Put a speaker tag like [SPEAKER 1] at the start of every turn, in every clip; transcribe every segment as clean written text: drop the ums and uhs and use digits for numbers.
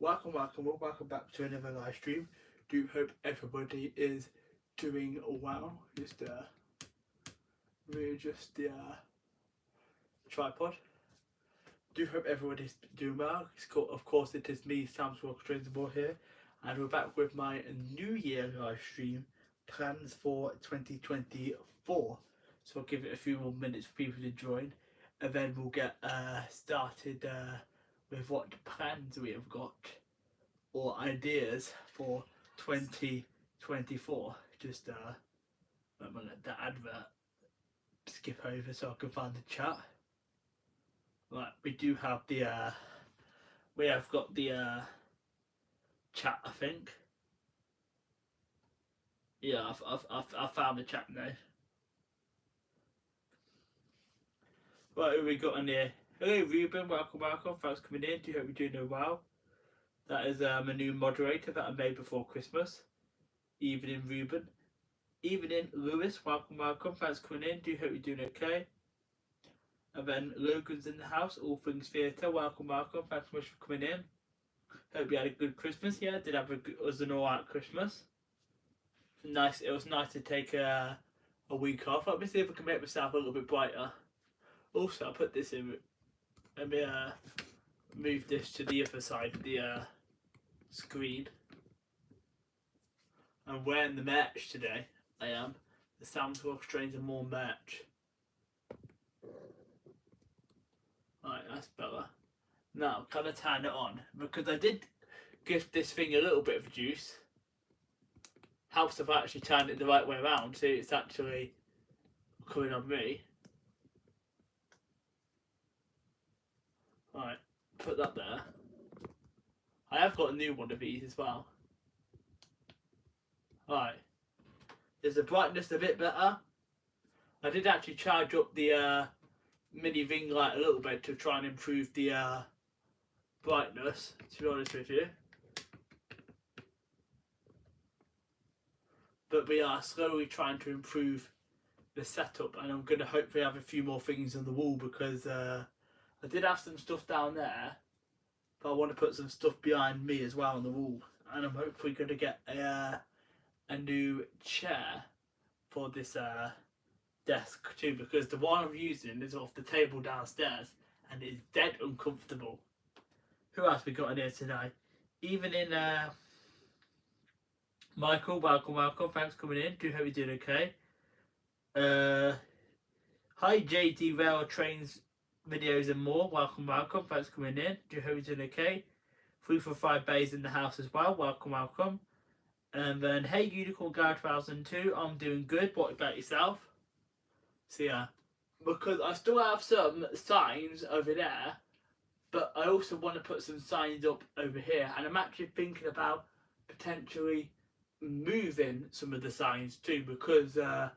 [SPEAKER 1] Welcome back to another live stream. Do hope everybody is doing well. Just readjust the tripod. Do hope everybody's doing well. Of course, it is me, Sam Warwickshire here, and we're back with my New Year live stream plans for 2024. So I'll give it a few more minutes for people to join, and then we'll get started with what plans we have got or ideas for 2024. Just I'm gonna let that advert skip over so I can find the chat. Right, we do have the we have got the chat, I think. Yeah, I've found the chat now. Right, who we got in here? Hello Ruben, welcome. Thanks for coming in. Do hope you're doing well. That is a new moderator that I made before Christmas. Evening Ruben. Evening Lewis, welcome. Thanks for coming in. Do hope you're doing okay. And then Logan's in the house, All Things Theatre. Welcome. Thanks so much for coming in. Hope you had a good Christmas. Yeah, it was an alright Christmas. Nice. It was nice to take a week off. Let me see if I can make myself a little bit brighter. Also, I'll put this in. Let me move this to the other side of the screen. I'm wearing the merch today. I am. The Sam's Warwickshire and more merch. Right, that's better. Now, can I turn it on? Because I did give this thing a little bit of juice. Helps if I actually turn it the right way around, so it's actually coming on me. Right, put that there. I have got a new one of these as well. Right, is the brightness a bit better? I did actually charge up the mini ring light a little bit to try and improve the brightness, to be honest with you. But we are slowly trying to improve the setup, and I'm going to hopefully have a few more things on the wall because I did have some stuff down there, but I want to put some stuff behind me as well on the wall, and I'm hopefully going to get a new chair for this desk too, because the one I'm using is off the table downstairs and it's dead uncomfortable. Who else we got in here tonight? Even in Michael, welcome. Thanks for coming in. Do hope you're doing okay. Hi JD Rail Trains Videos and More. Welcome. Thanks for coming in. Do hope you're doing okay. 3 for 5 bays in the house as well. Welcome. And then hey Unicorn Guy 2002. I'm doing good. What about yourself? So yeah, because I still have some signs over there, but I also want to put some signs up over here, and I'm actually thinking about potentially moving some of the signs too, because I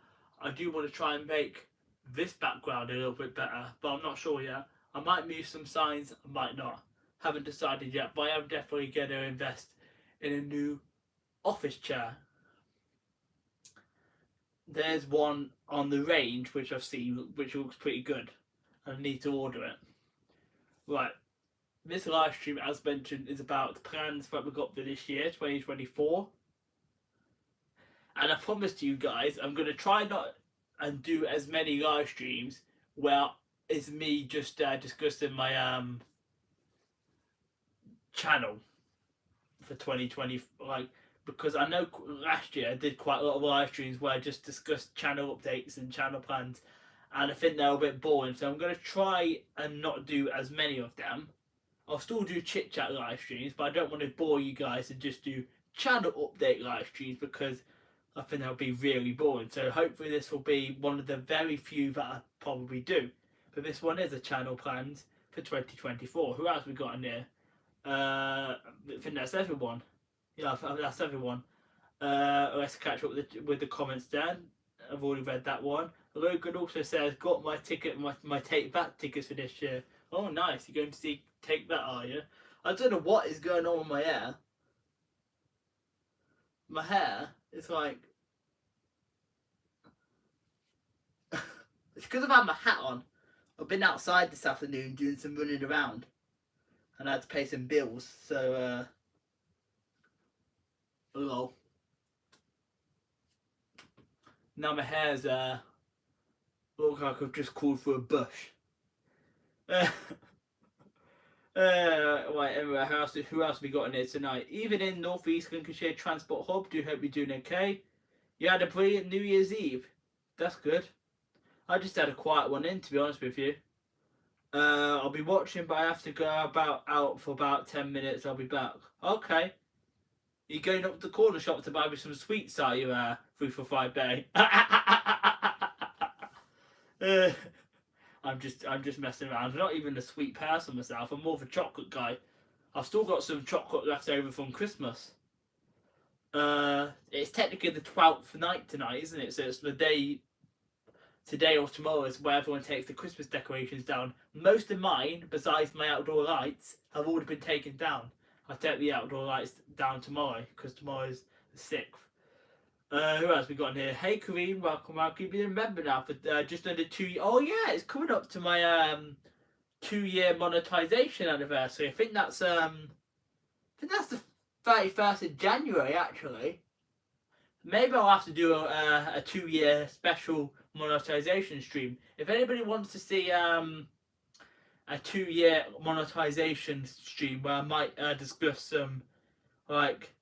[SPEAKER 1] do want to try and make this background a little bit better, but I'm not sure yet. I might move some signs, I might not. Haven't decided yet, but I am definitely going to invest in a new office chair. There's one on the range which I've seen which looks pretty good. I need to order it. Right, this live stream, as mentioned, is about the plans that we got for this year, 2024. And I promised you guys I'm going to try not and do as many live streams where it's me just discussing my channel for 2020, like, because I know last year I did quite a lot of live streams where I just discussed channel updates and channel plans, and I think they're a bit boring, so I'm going to try and not do as many of them. I'll still do chit chat live streams, but I don't want to bore you guys and just do channel update live streams because I think that'll be really boring. So hopefully this will be one of the very few that I probably do. But this one is a channel plans for 2024. Who else we got in there? I think that's everyone. Yeah, that's everyone. Let's catch up with the comments then. I've already read that one. Logan also says, got my ticket, my Take That tickets for this year. Oh, nice. You're going to see Take That, are you? I don't know what is going on with my hair. My hair is like... It's because I've had my hat on. I've been outside this afternoon doing some running around. and I had to pay some bills. So, lol. Now my hair's look like I've just called for a bush. Right, anyway, who else have we got in here tonight? Even in North East Lincolnshire Transport Hub, do hope you're doing okay. You had a brilliant New Year's Eve. That's good. I just had a quiet one in, to be honest with you. I'll be watching, but I have to go out for about 10 minutes. I'll be back. Okay. You going up to the corner shop to buy me some sweets, are you, 345 Bay? I'm just messing around. I'm not even a sweet person myself. I'm more of a chocolate guy. I've still got some chocolate left over from Christmas. It's technically the 12th night tonight, isn't it? So it's the day today or tomorrow is where everyone takes the Christmas decorations down. Most of mine, besides my outdoor lights, have already been taken down. I'll take the outdoor lights down tomorrow because tomorrow is the 6th. Who else we got in here? Hey Kareem, welcome. I'll keep you remember now for just under 2 years. Oh yeah, it's coming up to my 2-year monetization anniversary. I think that's the 31st of January actually. Maybe I'll have to do a 2-year special monetization stream. If anybody wants to see a 2-year monetization stream where I might discuss some like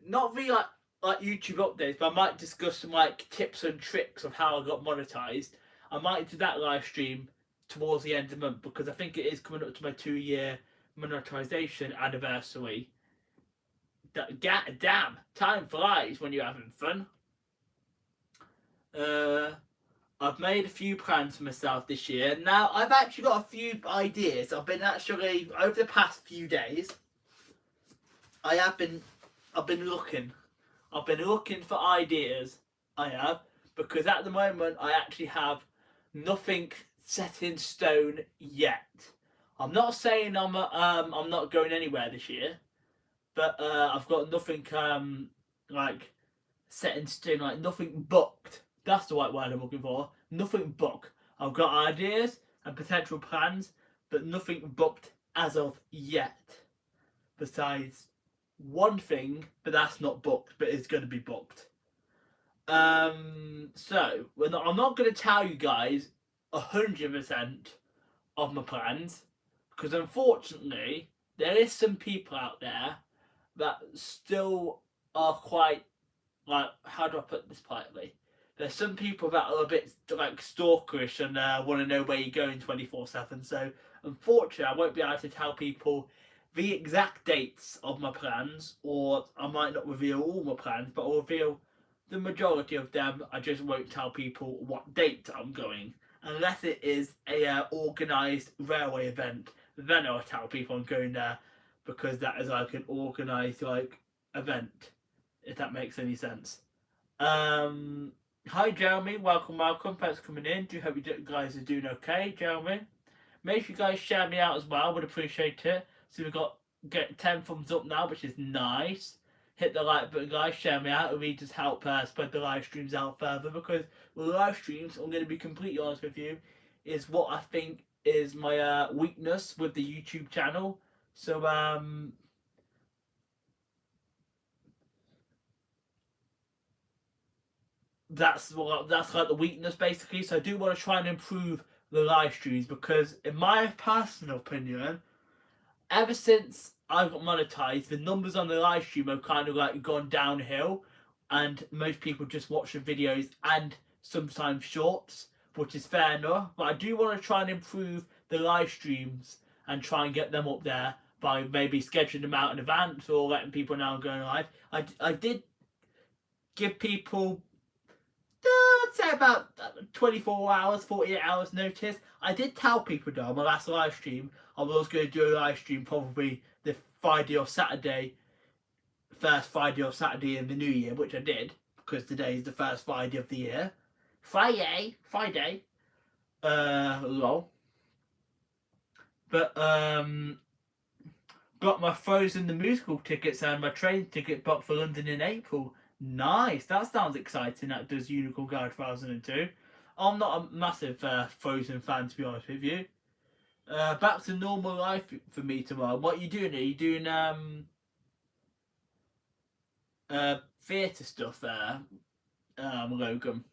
[SPEAKER 1] not really like YouTube updates, but I might discuss some like tips and tricks of how I got monetized. I might do that live stream towards the end of the month because I think it is coming up to my 2-year monetization anniversary. Damn, time flies when you're having fun. I've made a few plans for myself this year. Now, I've actually got a few ideas. I've been actually, over the past few days, I've been looking. I've been looking for ideas. I have, because at the moment, I actually have nothing set in stone yet. I'm not saying I'm not going anywhere this year, but I've got nothing like set in stone, like nothing booked. That's the right word I'm looking for. Nothing booked. I've got ideas and potential plans, but nothing booked as of yet. Besides one thing, but that's not booked, but it's going to be booked. So I'm not going to tell you guys 100% of my plans, because unfortunately, there is some people out there that still are quite, like, how do I put this politely? There's some people that are a bit like stalkerish and want to know where you're going 24/7. So unfortunately, I won't be able to tell people the exact dates of my plans, or I might not reveal all my plans, but I'll reveal the majority of them. I just won't tell people what date I'm going, unless it is a organised railway event. Then I'll tell people I'm going there, because that is like an organised like event, if that makes any sense. Hi Jeremy, welcome. Thanks for coming in. Do hope you guys are doing okay, Jeremy. Make sure you guys share me out as well. Would appreciate it. So we've get 10 thumbs up now, which is nice. Hit the like button, guys. Share me out. It really does help spread the live streams out further, because live streams, I'm going to be completely honest with you, is what I think is my weakness with the YouTube channel. So that's like the weakness basically. So I do want to try and improve the live streams, because in my personal opinion, ever since I got monetized, the numbers on the live stream have kind of like gone downhill, and most people just watch the videos and sometimes shorts, which is fair enough. But I do want to try and improve the live streams and try and get them up there by maybe scheduling them out in advance or letting people know I'm going live. I did give people, I'd say about 24 hours, 48 hours notice. I did tell people though on my last live stream I was going to do a live stream probably the Friday or Saturday, first Friday or Saturday in the new year, which I did, because today is the first Friday of the year. Friday. Lol. But got my Frozen the Musical tickets and my train ticket booked for London in April. Nice, that sounds exciting. That does Unicorn Guide 2002. I'm not a massive Frozen fan, to be honest with you. Back to normal life for me tomorrow. What are you doing? Are you doing theatre stuff there, Logan?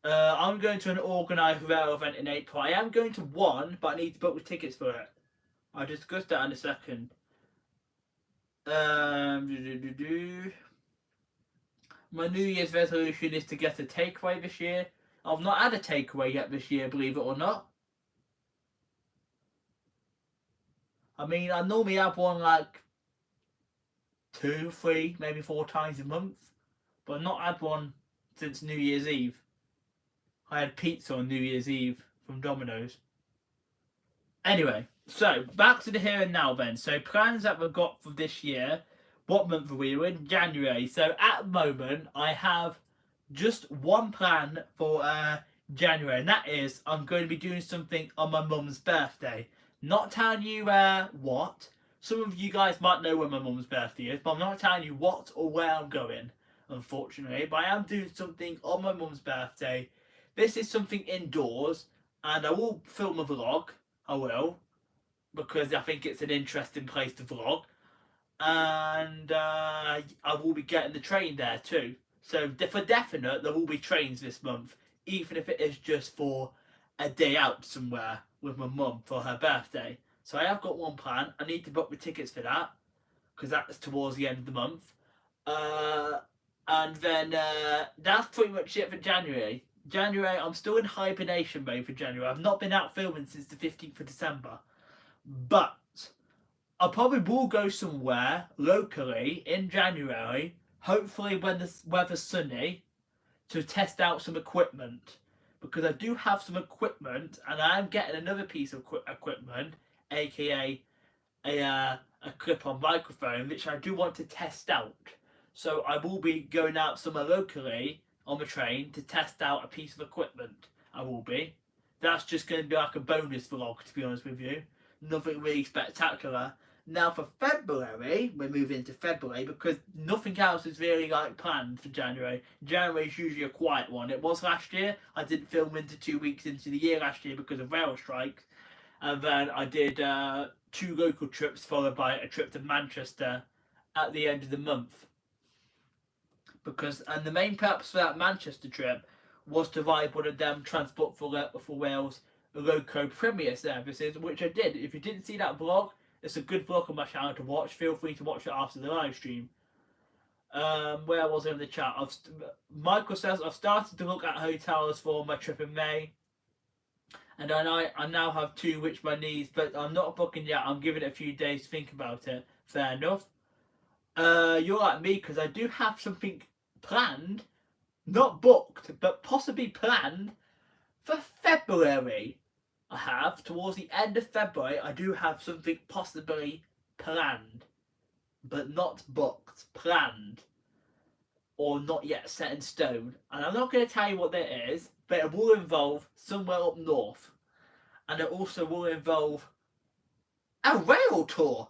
[SPEAKER 1] I'm going to an organised rail event in April. I am going to one, but I need to book the tickets for it. I'll discuss that in a second. My New Year's resolution is to get a takeaway this year. I've not had a takeaway yet this year, believe it or not. I mean, I normally have one like 2, 3, maybe 4 times a month, but I've not had one since New Year's Eve. I had pizza on New Year's Eve from Domino's. Anyway, so back to the here and now then. So plans that we've got for this year. What month are we in? January. So at the moment, I have just one plan for January, and that is I'm going to be doing something on my mum's birthday. Not telling you what. Some of you guys might know when my mum's birthday is, but I'm not telling you what or where I'm going, unfortunately. But I am doing something on my mum's birthday. This is something indoors, and I will film a vlog. I will, because I think it's an interesting place to vlog. And I will be getting the train there too. So for definite, there will be trains this month, even if it is just for a day out somewhere with my mum for her birthday. So I have got one plan. I need to book the tickets for that, because that's towards the end of the month. And then that's pretty much it for January. January, I'm still in hibernation mode for January. I've not been out filming since the 15th of December. But I probably will go somewhere locally in January, hopefully when the weather's sunny, to test out some equipment. Because I do have some equipment, and I am getting another piece of equipment, aka a clip-on microphone, which I do want to test out. So I will be going out somewhere locally on the train to test out a piece of equipment. I will be. That's just going to be like a bonus vlog, to be honest with you. Nothing really spectacular. Now for February, we're moving to February because nothing else is really like planned for January. January is usually a quiet one. It was last year. I didn't film into 2 weeks into the year last year because of rail strikes. And then I did 2 local trips followed by a trip to Manchester at the end of the month. And the main purpose for that Manchester trip was to ride one of them Transport for Wales loco premier services, which I did. If you didn't see that vlog, it's a good vlog on my channel to watch. Feel free to watch it after the live stream. Where was I in the chat? Michael says I've started to look at hotels for my trip in May, and I now have 2 which my knees, but I'm not booking yet. I'm giving it a few days to think about it. Fair enough. You're like me because I do have something planned, not booked, but possibly planned for February. I have, towards the end of February, I do have something possibly planned, but not booked, planned, or not yet set in stone. And I'm not going to tell you what that is, but it will involve somewhere up north. And it also will involve a rail tour.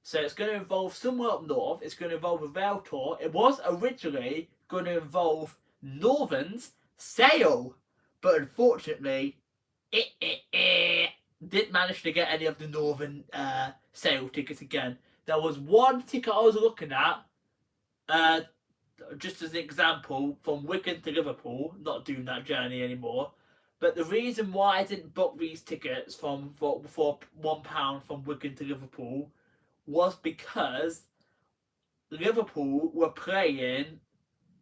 [SPEAKER 1] So it's going to involve somewhere up north. It's going to involve a rail tour. It was originally going to involve Northern's Sail, but unfortunately, didn't manage to get any of the Northern Sail tickets again. There was one ticket I was looking at, just as an example, from Wigan to Liverpool. Not doing that journey anymore. But the reason why I didn't book these tickets for £1 from Wigan to Liverpool was because Liverpool were playing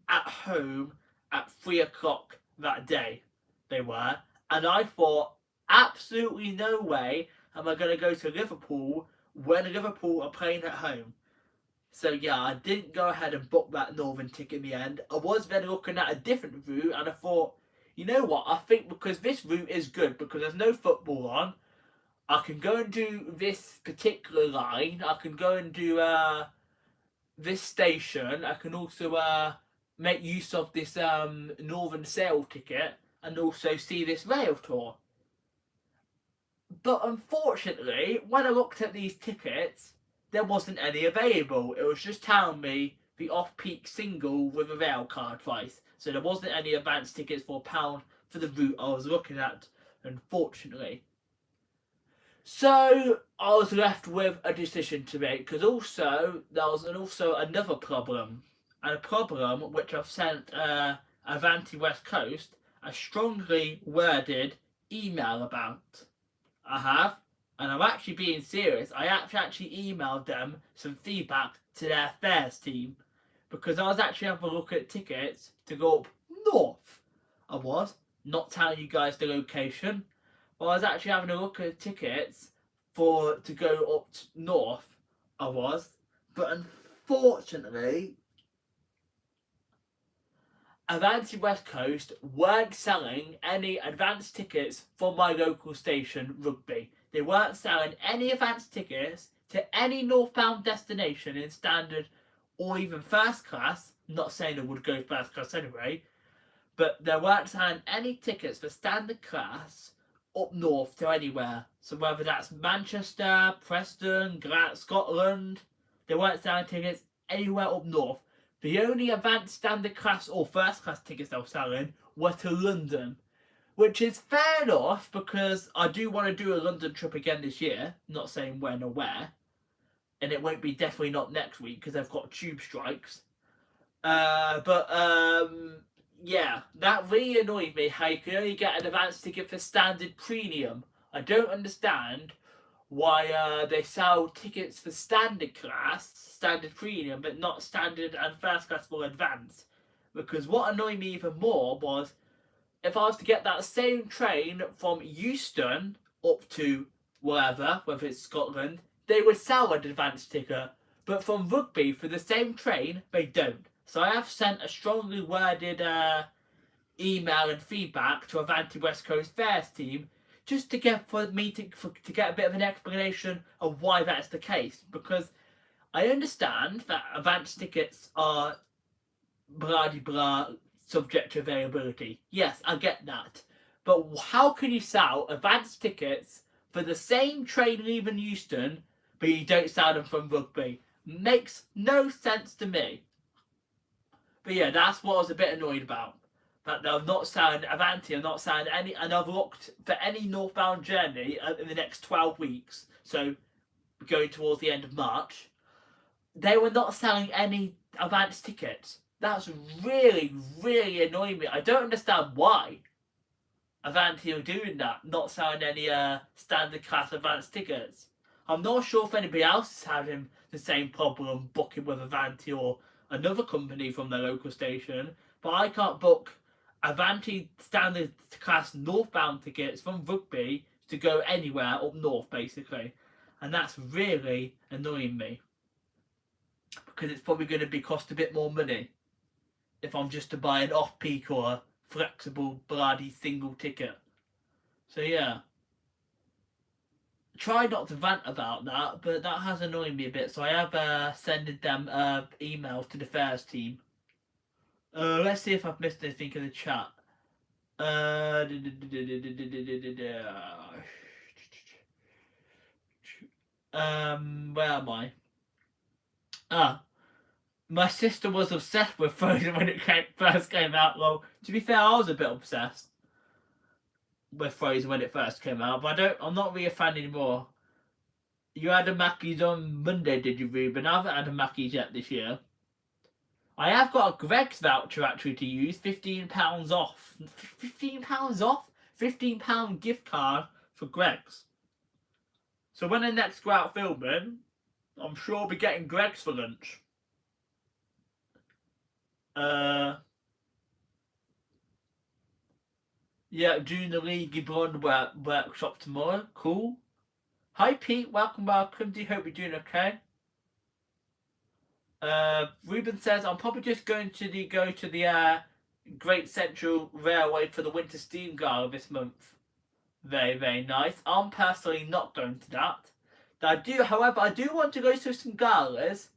[SPEAKER 1] at home at 3 o'clock that day. They were. And I thought, absolutely no way am I going to go to Liverpool when Liverpool are playing at home. So yeah, I didn't go ahead and book that Northern ticket in the end. I was then looking at a different route, and I thought, you know what, I think because this route is good, because there's no football on, I can go and do this particular line, I can go and do this station, I can also make use of this Northern Sail ticket, and also see this rail tour. But unfortunately, when I looked at these tickets, there wasn't any available. It was just telling me the off-peak single with a rail card price. So there wasn't any advance tickets for £1 for the route I was looking at, unfortunately. So I was left with a decision to make because also there was also another problem, and a problem which I've sent Avanti West Coast a strongly worded email about. I have, and I'm actually being serious. I actually emailed them some feedback to their fares team because I was actually having a look at tickets to go up north. I was not telling you guys the location. Well, I was actually having a look at tickets to go up north. I was, but unfortunately, Avanti West Coast weren't selling any advance tickets for my local station, Rugby. They weren't selling any advance tickets to any northbound destination in standard or even first class. I'm not saying I would go first class anyway, but they weren't selling any tickets for standard class up north to anywhere. So whether that's Manchester, Preston, Scotland, they weren't selling tickets anywhere up north. The only advanced standard class or first class tickets they were selling were to London, which is fair enough because I do want to do a London trip again this year. Not saying when or where, and it won't be definitely not next week because they've got tube strikes. Yeah, that really annoyed me how you can only get an advance ticket for standard premium. I don't understand why they sell tickets for standard class, standard premium, but not standard and first class for advance. Because what annoyed me even more was if I was to get that same train from Euston up to wherever, whether it's Scotland, they would sell an advance ticket. But from Rugby, for the same train, they don't. So I have sent a strongly worded email and feedback to Avanti West Coast Fares team just to get to get a bit of an explanation of why that's the case. Because I understand that advance tickets are blah de blah subject to availability. Yes, I get that. But how can you sell advance tickets for the same train leaving Euston, but you don't sell them from Rugby? Makes no sense to me. But yeah, that's what I was a bit annoyed about. That they're not selling Avanti, are not selling any, and I've looked for any northbound journey in the next 12 weeks, so going towards the end of March, they were not selling any advance tickets. That's really, really annoying me. I don't understand why Avanti are doing that, not selling any standard class advance tickets. I'm not sure if anybody else is having the same problem booking with Avanti or another company from their local station, but I can't book Avanti standard class northbound tickets from Rugby to go anywhere up north, basically. And that's really annoying me. Because it's probably going to be cost a bit more money if I'm just to buy an off-peak or a flexible bloody single ticket. So yeah. Try not to rant about that, but that has annoyed me a bit. So I have sended them emails to the fares team. Let's see if I've missed anything in the chat. Where am I? My sister was obsessed with Frozen when it first came out. Well, to be fair, I was a bit obsessed with Frozen when it first came out, but I'm not really a fan anymore. You had a Mackies on Monday, did you, Ruben? I haven't had a Mackies yet this year. I have got a Greggs voucher actually to use, £15 off. £15 off? £15 gift card for Greggs. So when I next go out filming, I'm sure I'll be getting Greggs for lunch. Yeah, doing the League Blonde workshop tomorrow. Cool. Hi Pete, welcome. Do you hope you're doing okay? Ruben says I'm probably just going to go to the Great Central Railway for the Winter Steam Gala this month. Very, very nice. I'm personally not going to that. However, I do want to go to some galas.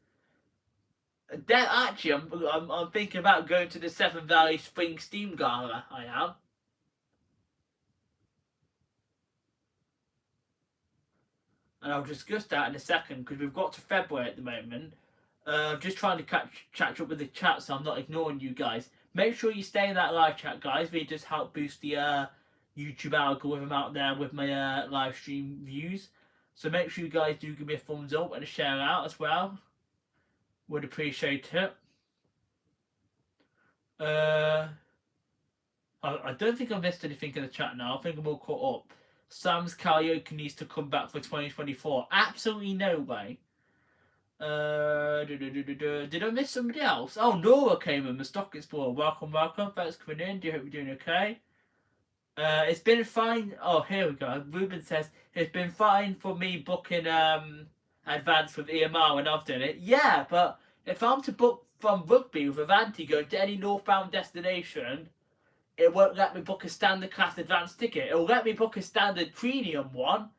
[SPEAKER 1] Actually, I'm thinking about going to the Severn Valley Spring Steam Gala. I am. And I'll discuss that in a second because we've got to February at the moment. I'm just trying to catch up with the chat, so I'm not ignoring you guys. Make sure you stay in that live chat, guys. We just help boost the YouTube algorithm out there with my live stream views. So make sure you guys do give me a thumbs up and a share out as well. Would appreciate it. I don't think I missed anything in the chat now. I think I'm all caught up. Sam's karaoke needs to come back for 2024. Absolutely no way. Did I miss somebody else? Oh, Nora came in, the Stock Explorer. Welcome. Thanks for coming in. Do you hope you're doing okay? It's been fine. Oh, here we go. Ruben says it's been fine for me booking advance with EMR when I've done it. Yeah, but if I'm to book from Rugby with Avanti going to any northbound destination, it won't let me book a standard class advance ticket. It'll let me book a standard premium one,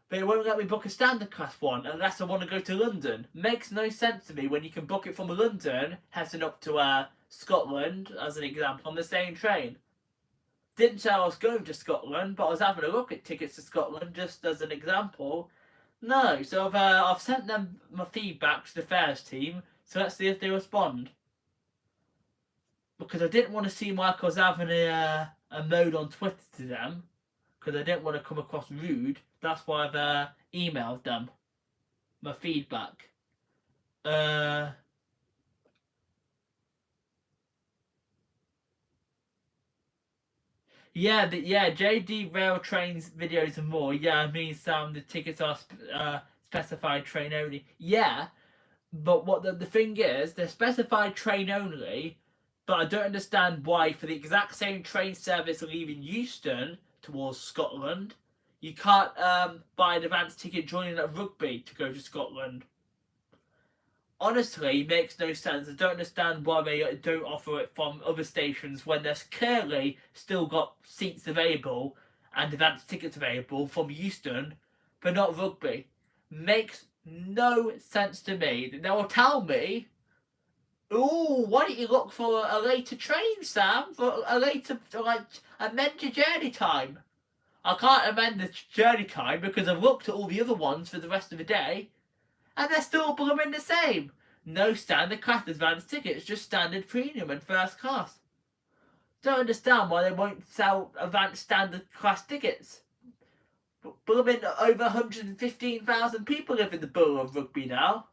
[SPEAKER 1] but it won't let me book a standard class one unless I want to go to London. Makes no sense to me when you can book it from London, heading up to Scotland, as an example, on the same train. Didn't say I was going to Scotland, but I was having a look at tickets to Scotland just as an example. No, so I've sent them my feedback to the fares team, so let's see if they respond. Because I didn't want to seem like I was having a mode on Twitter to them, because I didn't want to come across rude. That's why I've emailed them my feedback. Yeah, JD Rail Trains videos and more. Yeah, I mean, Sam, the tickets are specified train only. Yeah, but what the thing is, they're specified train only, but I don't understand why for the exact same train service leaving Euston towards Scotland, you can't buy an advance ticket joining at Rugby to go to Scotland. Honestly, it makes no sense. I don't understand why they don't offer it from other stations when there's clearly still got seats available and advance tickets available from Euston, but not Rugby. Makes no sense to me. They will tell me, "Ooh, why don't you look for a later train, Sam? For a later, like, amend your journey time." I can't amend the journey time because I've looked at all the other ones for the rest of the day, and they're still blooming the same. No standard class advance tickets, just standard premium and first class. Don't understand why they won't sell advanced standard class tickets. Blooming over 115,000 people live in the borough of Rugby now.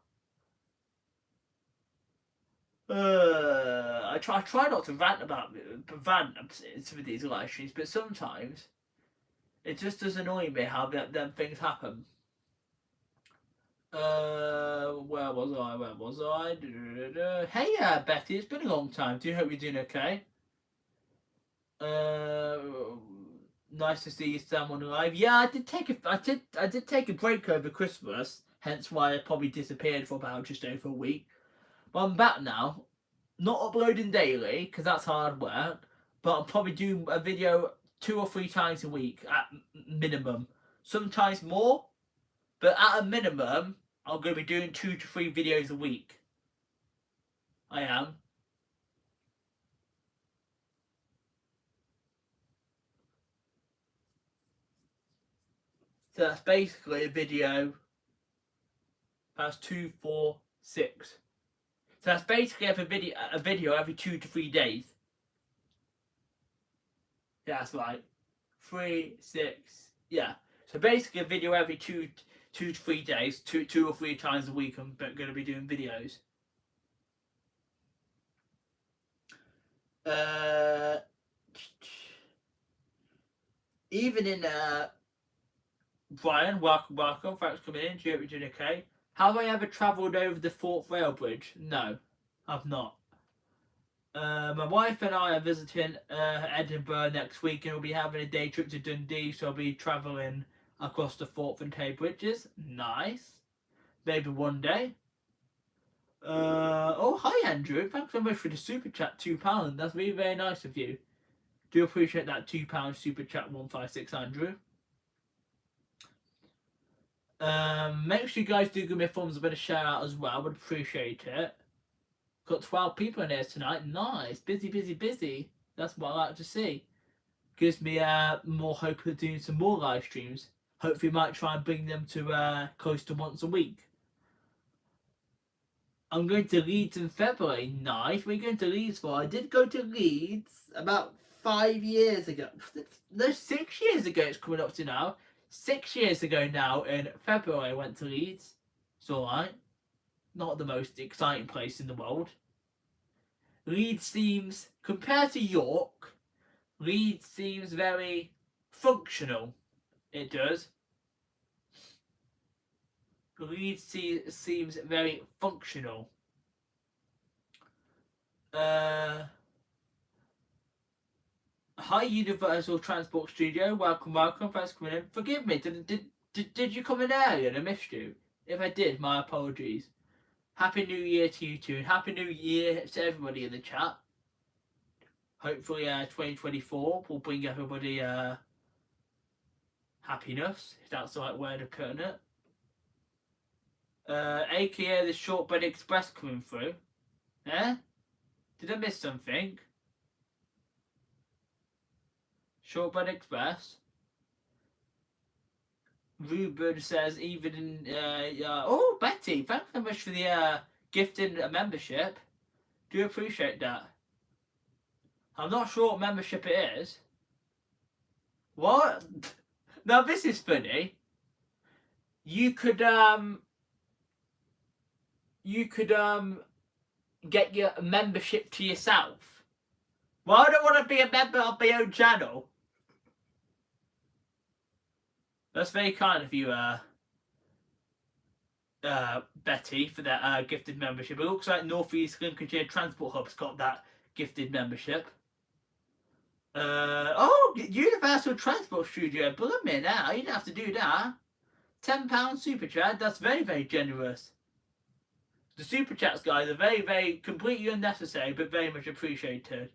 [SPEAKER 1] I try not to rant some of these live streams, but sometimes it just does annoy me how them things happen. Where was I? Hey, Betty, it's been a long time. Do you hope you're doing okay? Nice to see you, someone live. Yeah, I did take a break over Christmas, hence why I probably disappeared for about just over a week. But I'm back now. Not uploading daily because that's hard work, but I'll probably do a video 2 or 3 times a week at minimum. Sometimes more, but at a minimum, I'm going to be doing 2 to 3 videos a week. I am. So that's basically a video. That's 2, 4, 6. So that's basically a video every 2 to 3 days. Yeah, that's right. 3, 6. Yeah. So basically a video every 2 to 3 days, 2 or 3 times a week. I'm going to be doing videos. Evening, Brian. Welcome. Thanks for coming in. Do you hope you're doing okay? Have I ever travelled over the Forth Rail Bridge? No, I've not. My wife and I are visiting Edinburgh next week, and we'll be having a day trip to Dundee, so I'll be travelling across the Forth and Tay bridges. Nice. Maybe one day. Oh, hi, Andrew. Thanks so much for the super chat, £2. That's really very nice of you. Do appreciate that £2 super chat, 156, Andrew. Make sure you guys do give me a thumbs up and a shout out as well. Would appreciate it. Got 12 people in here tonight. Nice. Busy. That's what I like to see. Gives me more hope of doing some more live streams. Hopefully might try and bring them to close to once a week. I'm going to Leeds in February. Nice. Where are you going to Leeds for? I did go to Leeds about 5 years ago. No, 6 years ago it's coming up to now. 6 years ago now, in February, I went to Leeds. It's alright. Not the most exciting place in the world. Leeds seems, compared to York, Leeds seems very functional. It does. Leeds seems very functional. Hi Universal Transport Studio, welcome, thanks for coming in. Forgive me, did you come in earlier and I missed you? If I did, my apologies. Happy New Year to you too, and Happy New Year to everybody in the chat. Hopefully 2024 will bring everybody happiness, if that's the right way of putting it. AKA the Shortbread Express coming through. Eh? Did I miss something? Shortbread Express. Ruben says even in oh Betty, thanks so much for the gifting a membership. Do appreciate that. I'm not sure what membership it is. What? Now this is funny. You could get your membership to yourself. Well, I don't want to be a member of my own channel. That's very kind of you, Betty, for that gifted membership. It looks like North East Lincolnshire Transport Hub's got that gifted membership. Oh, Universal Transport Studio. Blimey now, you don't have to do that. £10 super chat. That's very, very generous. The super chats, guys, are very, very completely unnecessary, but very much appreciated.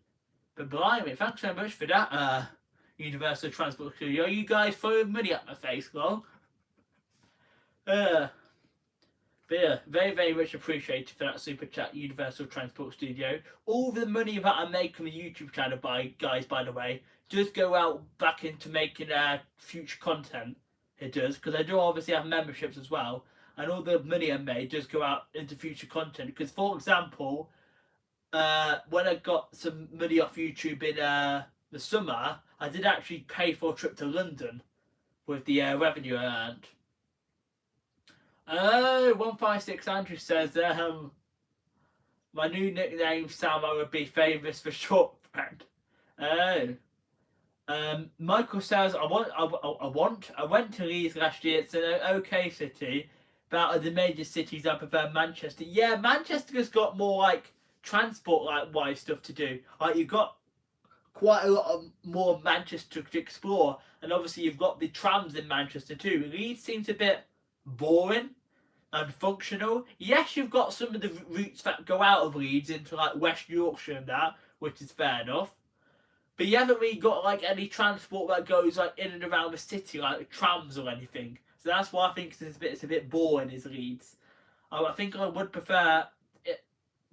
[SPEAKER 1] But blimey, thanks so much for that, Universal Transport Studio. You guys throwing money at my face, lol. But yeah, very, very much appreciated for that super chat, Universal Transport Studio. All the money that I make on the YouTube channel, by the way, does go out back into making future content. It does, because I do obviously have memberships as well, and all the money I made does go out into future content. Because, for example, when I got some money off YouTube in the summer, I did actually pay for a trip to London with the revenue I earned. Oh, 156 Andrew says, my new nickname, Sam, I would be famous for shortbread. Oh. Michael says, I went to Leeds last year. It's an okay city. But out of the major cities, I prefer Manchester. Yeah, Manchester's got more, like, transport, like, wise stuff to do. Like, you've got quite a lot of more Manchester to explore. And obviously, you've got the trams in Manchester too. Leeds seems a bit boring and functional. Yes, you've got some of the routes that go out of Leeds into like West Yorkshire and that, which is fair enough. But you haven't really got like any transport that goes like in and around the city, like trams or anything. So that's why I think it's a bit boring, is Leeds. I think I would prefer it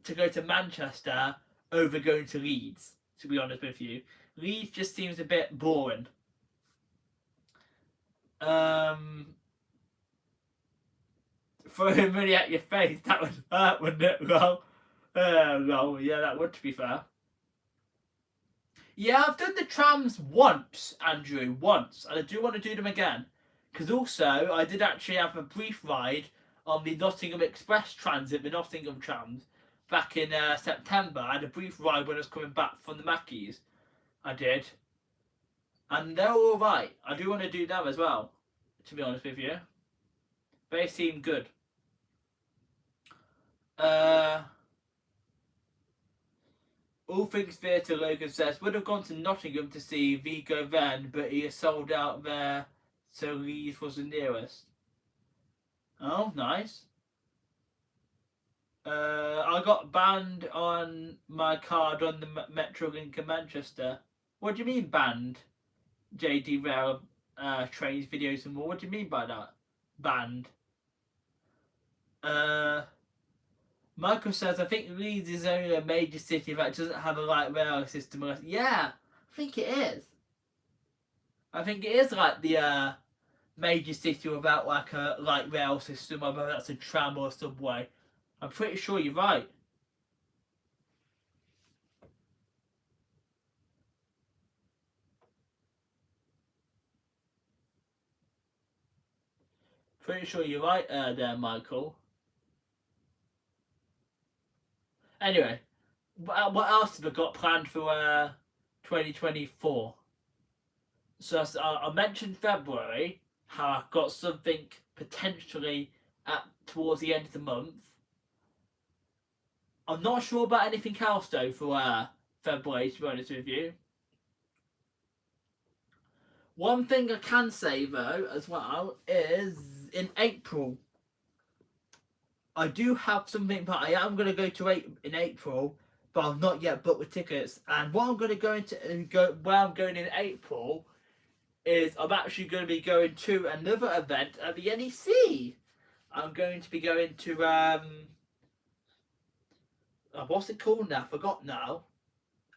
[SPEAKER 1] to go to Manchester over going to Leeds, to be honest with you. Leeds just seems a bit boring. Throwing money at your face, that would hurt, wouldn't it? Well, yeah, that would, to be fair. Yeah, I've done the trams once, Andrew, once, and I do want to do them again. Because also, I did actually have a brief ride on the Nottingham Express Transit, the Nottingham trams, back in September. I had a brief ride when I was coming back from the Mackies. I did. And they're alright. I do want to do them as well, to be honest with you. They seem good. All Things Theatre, Logan says, would have gone to Nottingham to see Vigo then, but he is sold out there, so Leeds was the nearest. Oh, nice. I got banned on my card on the Metrolink in Manchester. What do you mean banned? JD Rail trains, videos and more. What do you mean by that? Banned. Michael says, I think Leeds is only a major city that doesn't have a light rail system. Yeah, I think it is. I think it is like the major city without like a light rail system, whether that's a tram or a subway. I'm pretty sure you're right. Pretty sure you're right there, Michael. Anyway, what else have I got planned for 2024? So I mentioned February, how I've got something potentially towards the end of the month. I'm not sure about anything else though for February, to be honest with you. One thing I can say though as well is in April, I do have something, but I am going to go to in April, but I've not yet booked the tickets. And what I'm going to where I'm going in April is I'm actually going to be going to another event at the NEC. I'm going to be going to what's it called now? I forgot now.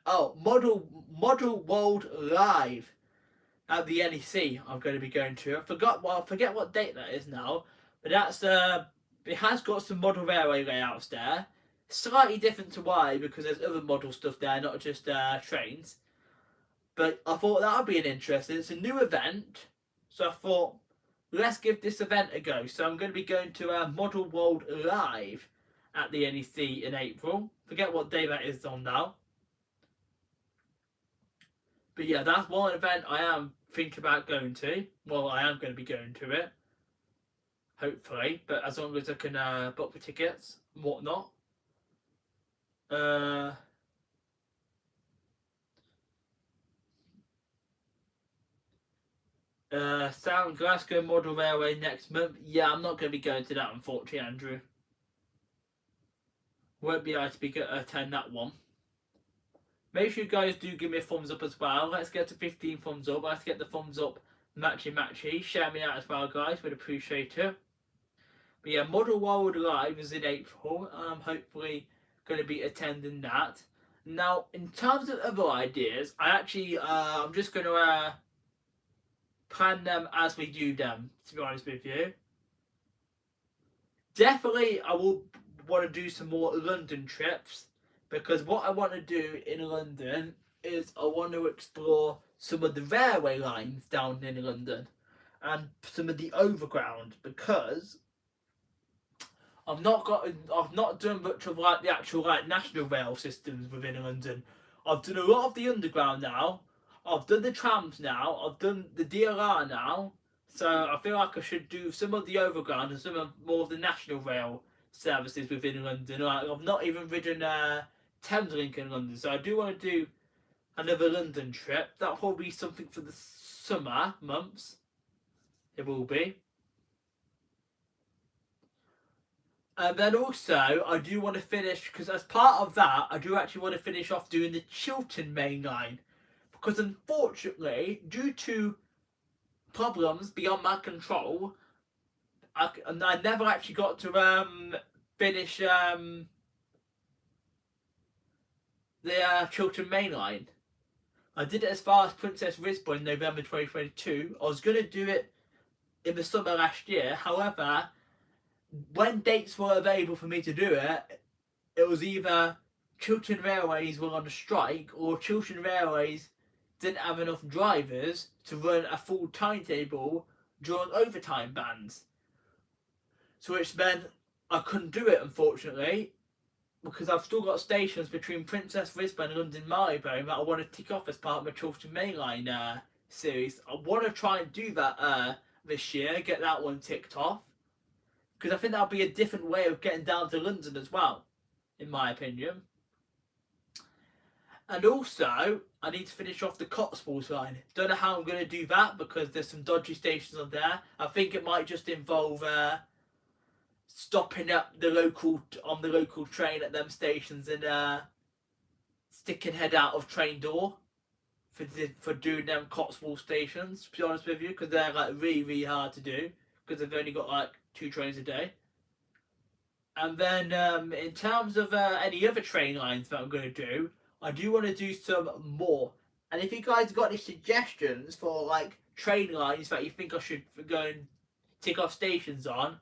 [SPEAKER 1] Oh, Model World Live at the NEC. I'm going to be going to. I forget what date that is now, but that's it has got some model railway layouts there. Slightly different to why, because there's other model stuff there, not just trains. But I thought that would be an interesting. It's a new event, so I thought let's give this event a go. So I'm going to be going to Model World Live at the NEC in April. Forget what day that is on now. But yeah, that's one event I am thinking about going to. Well, I am going to be going to it. Hopefully, but as long as I can book the tickets and whatnot. Sound Glasgow Model Railway next month. Yeah, I'm not going to be going to that, unfortunately, Andrew. Won't be able to attend that one. Make sure you guys do give me a thumbs up as well. Let's get to 15 thumbs up. Let's get the thumbs up matchy. Share me out as well, guys. Would appreciate it. But yeah, Model World Live is in April. I'm hopefully going to be attending that. Now, in terms of other ideas, I'm just going to plan them as we do them, to be honest with you. Definitely, I will want to do some more London trips, because what I want to do in London is I want to explore some of the railway lines down in London and some of the overground, because I've not done much of like the actual like national rail systems within London. I've done a lot of the underground now. I've done the trams now. I've done the DLR now. So I feel like I should do some of the overground and some of more of the national rail services within London. Like I've not even ridden Thameslink in London, so I do want to do another London trip. That'll probably be something for the summer months. It will be. And then also, I do want to finish, because as part of that, I do actually want to finish off doing the Chiltern main line. Because unfortunately, due to problems beyond my control, I never actually got to finish the Chiltern main line. I did it as far as Princess Risborough in November 2022. I was going to do it in the summer last year. However, when dates were available for me to do it, it was either Chiltern Railways were on a strike or Chiltern Railways didn't have enough drivers to run a full timetable during overtime bans. So which meant I couldn't do it, unfortunately, because I've still got stations between Princess Risborough and London Marylebone that I want to tick off as part of my Chiltern Mainline series. I want to try and do that this year, get that one ticked off, because I think that'll be a different way of getting down to London as well, in my opinion. And also, I need to finish off the Cotswolds line. Don't know how I'm going to do that, because there's some dodgy stations on there. I think it might just involve stopping up on the local train at them stations and sticking head out of train door for doing them Cotswold stations, to be honest with you, because they're like really hard to do, because they've only got like 2 trains a day. And then in terms of any other train lines that I'm going to do, I do want to do some more. And if you guys have got any suggestions for like train lines that you think I should go and tick off stations on,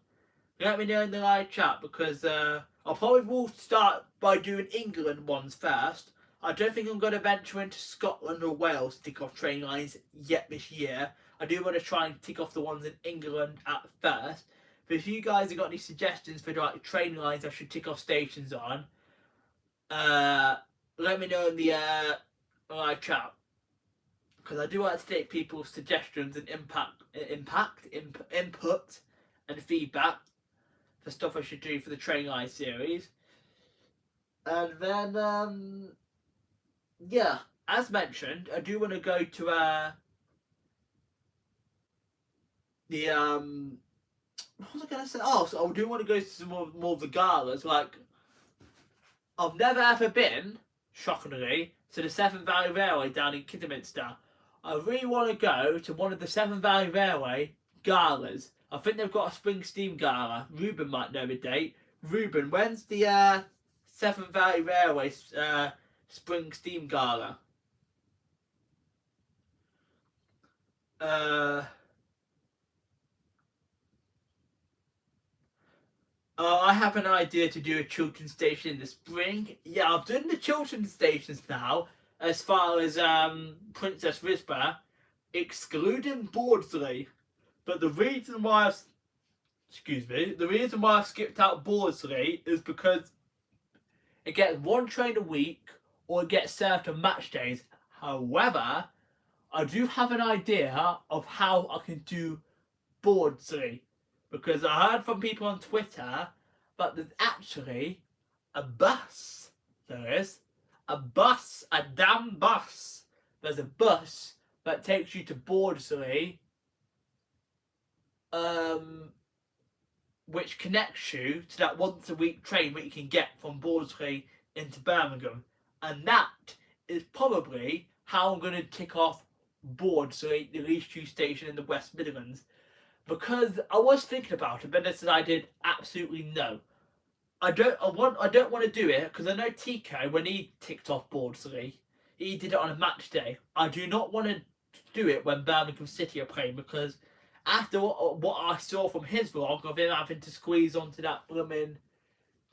[SPEAKER 1] let me know in the live chat, because I probably will start by doing England ones first. I don't think I'm going to venture into Scotland or Wales to tick off train lines yet this year. I do want to try and tick off the ones in England at first, But if you guys have got any suggestions for like train lines I should tick off stations on, let me know in the live chat, because I do like to take people's suggestions and input and feedback for stuff I should do for the train line series. And then yeah, as mentioned, I do want to go to the what was I gonna say? Oh, so I do want to go to some more of the galas. Like, I've never ever been, shockingly, to the Severn Valley Railway down in Kidderminster. I really want to go to one of the Severn Valley Railway galas. I think they've got a spring steam gala. Ruben might know the date. Ruben, when's the Severn Valley Railway spring steam gala? I have an idea to do a children's station in the spring. Yeah, I've done the children's stations now, as far as Princess Risborough, excluding Bawdsley. But the reason why I've skipped out Bawdsley is because it gets one train a week, or it gets served on match days. However, I do have an idea of how I can do Bawdsley, because I heard from people on Twitter that there's actually a bus. There is a bus, a damn bus. There's a bus that takes you to Bawdsley, which connects you to that once a week train that you can get from Bawdsley into Birmingham. And that is probably how I'm going to tick off Bawdsley, the least used station in the West Midlands. Because I was thinking about it, but I decided absolutely no. I don't want to do it, because I know Tico, when he ticked off Bawdsley, he did it on a match day. I do not want to do it when Birmingham City are playing, because after what I saw from his vlog of him having to squeeze onto that blooming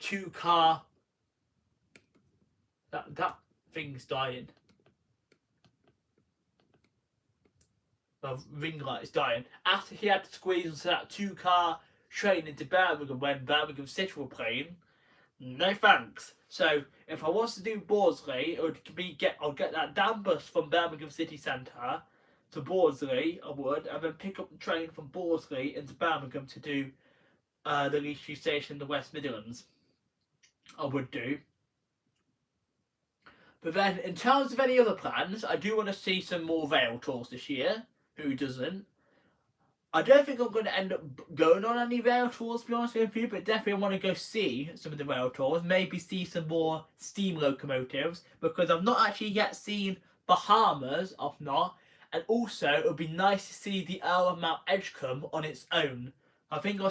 [SPEAKER 1] 2-car, that thing's dying. Ring light is dying. After he had to squeeze into that 2-car train into Birmingham when Birmingham City were playing, no thanks. So if I was to do Bawdsley, I'll get that damn bus from Birmingham City Centre to Bawdsley, I would, and then pick up the train from Bawdsley into Birmingham to do the least used station in the West Midlands. I would do. But then, in terms of any other plans, I do want to see some more rail tours this year. Who doesn't? I don't think I'm going to end up going on any rail tours, to be honest with you, but definitely I want to go see some of the rail tours, maybe see some more steam locomotives, because I've not actually yet seen Bahamas, I've not, and also it would be nice to see the Earl of Mount Edgecombe on its own. I think I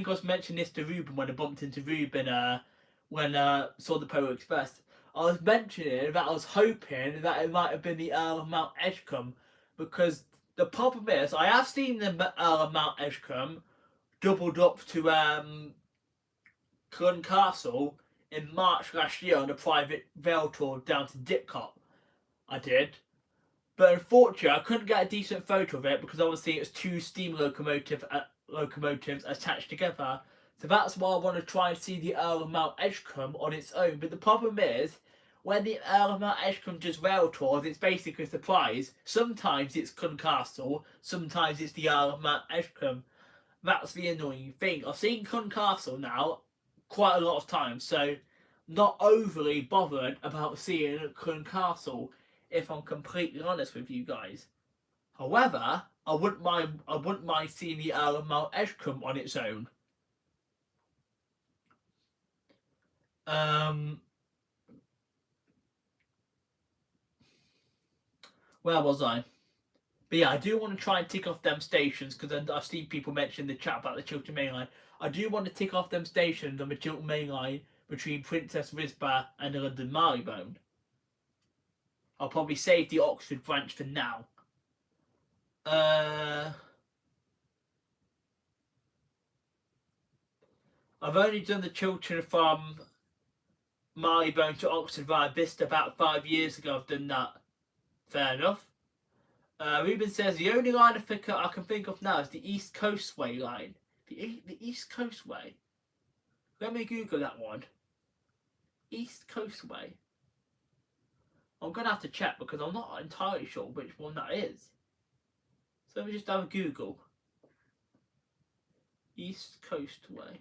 [SPEAKER 1] was mentioning this to Ruben when I bumped into Ruben when saw the Polar Express. I was mentioning that I was hoping that it might have been the Earl of Mount Edgecombe, because the problem is, I have seen the Earl of Mount Edgecombe doubled up to Clun Castle in March last year on a private rail tour down to Didcot. I did. But unfortunately, I couldn't get a decent photo of it because obviously it's 2 steam locomotives attached together. So that's why I want to try and see the Earl of Mount Edgecombe on its own. But the problem is, when the Earl of Mount Edgecombe does rail tours, it's basically a surprise. Sometimes it's Clun Castle, sometimes it's the Earl of Mount Edgecombe. That's the annoying thing. I've seen Clun Castle now quite a lot of times, so not overly bothered about seeing Clun Castle, if I'm completely honest with you guys. However, I wouldn't mind seeing the Earl of Mount Edgecombe on its own. Where was I? But yeah, I do want to try and tick off them stations, because I've seen people mention in the chat about the Chiltern Main Line. I do want to tick off them stations on the Chiltern Main Line between Princess Risborough and the London Marylebone. I'll probably save the Oxford branch for now. I've only done the Chiltern from Marylebone to Oxford via Bicester about 5 years ago. I've done that. Fair enough. Ruben says the only line I can think of now is the East Coastway line. The East Coast Way. Let me Google that one. East Coast Way. I'm going to have to check because I'm not entirely sure which one that is. So let me just have a Google. East Coast Way.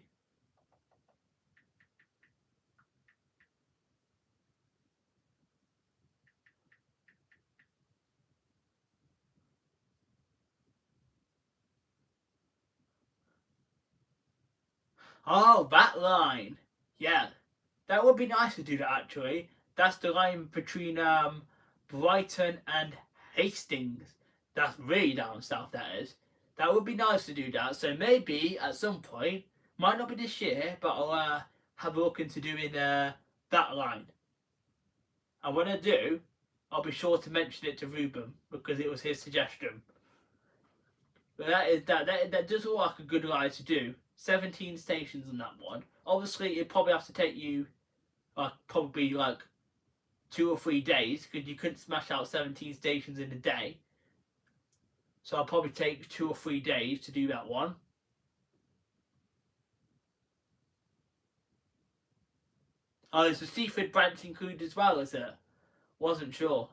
[SPEAKER 1] Oh, that line. Yeah. That would be nice to do that actually. That's the line between Brighton and Hastings. That's really down south, that is. That would be nice to do that. So maybe at some point, might not be this year, but I'll have a look into doing that line. And when I do, I'll be sure to mention it to Ruben because it was his suggestion. But that does look like a good line to do. 17 stations on that one. Obviously, it probably has to take you probably like 2 or 3 days because you couldn't smash out 17 stations in a day. So I'll probably take 2 or 3 days to do that one. Oh, is the Seaford branch included as well, is it? Wasn't sure.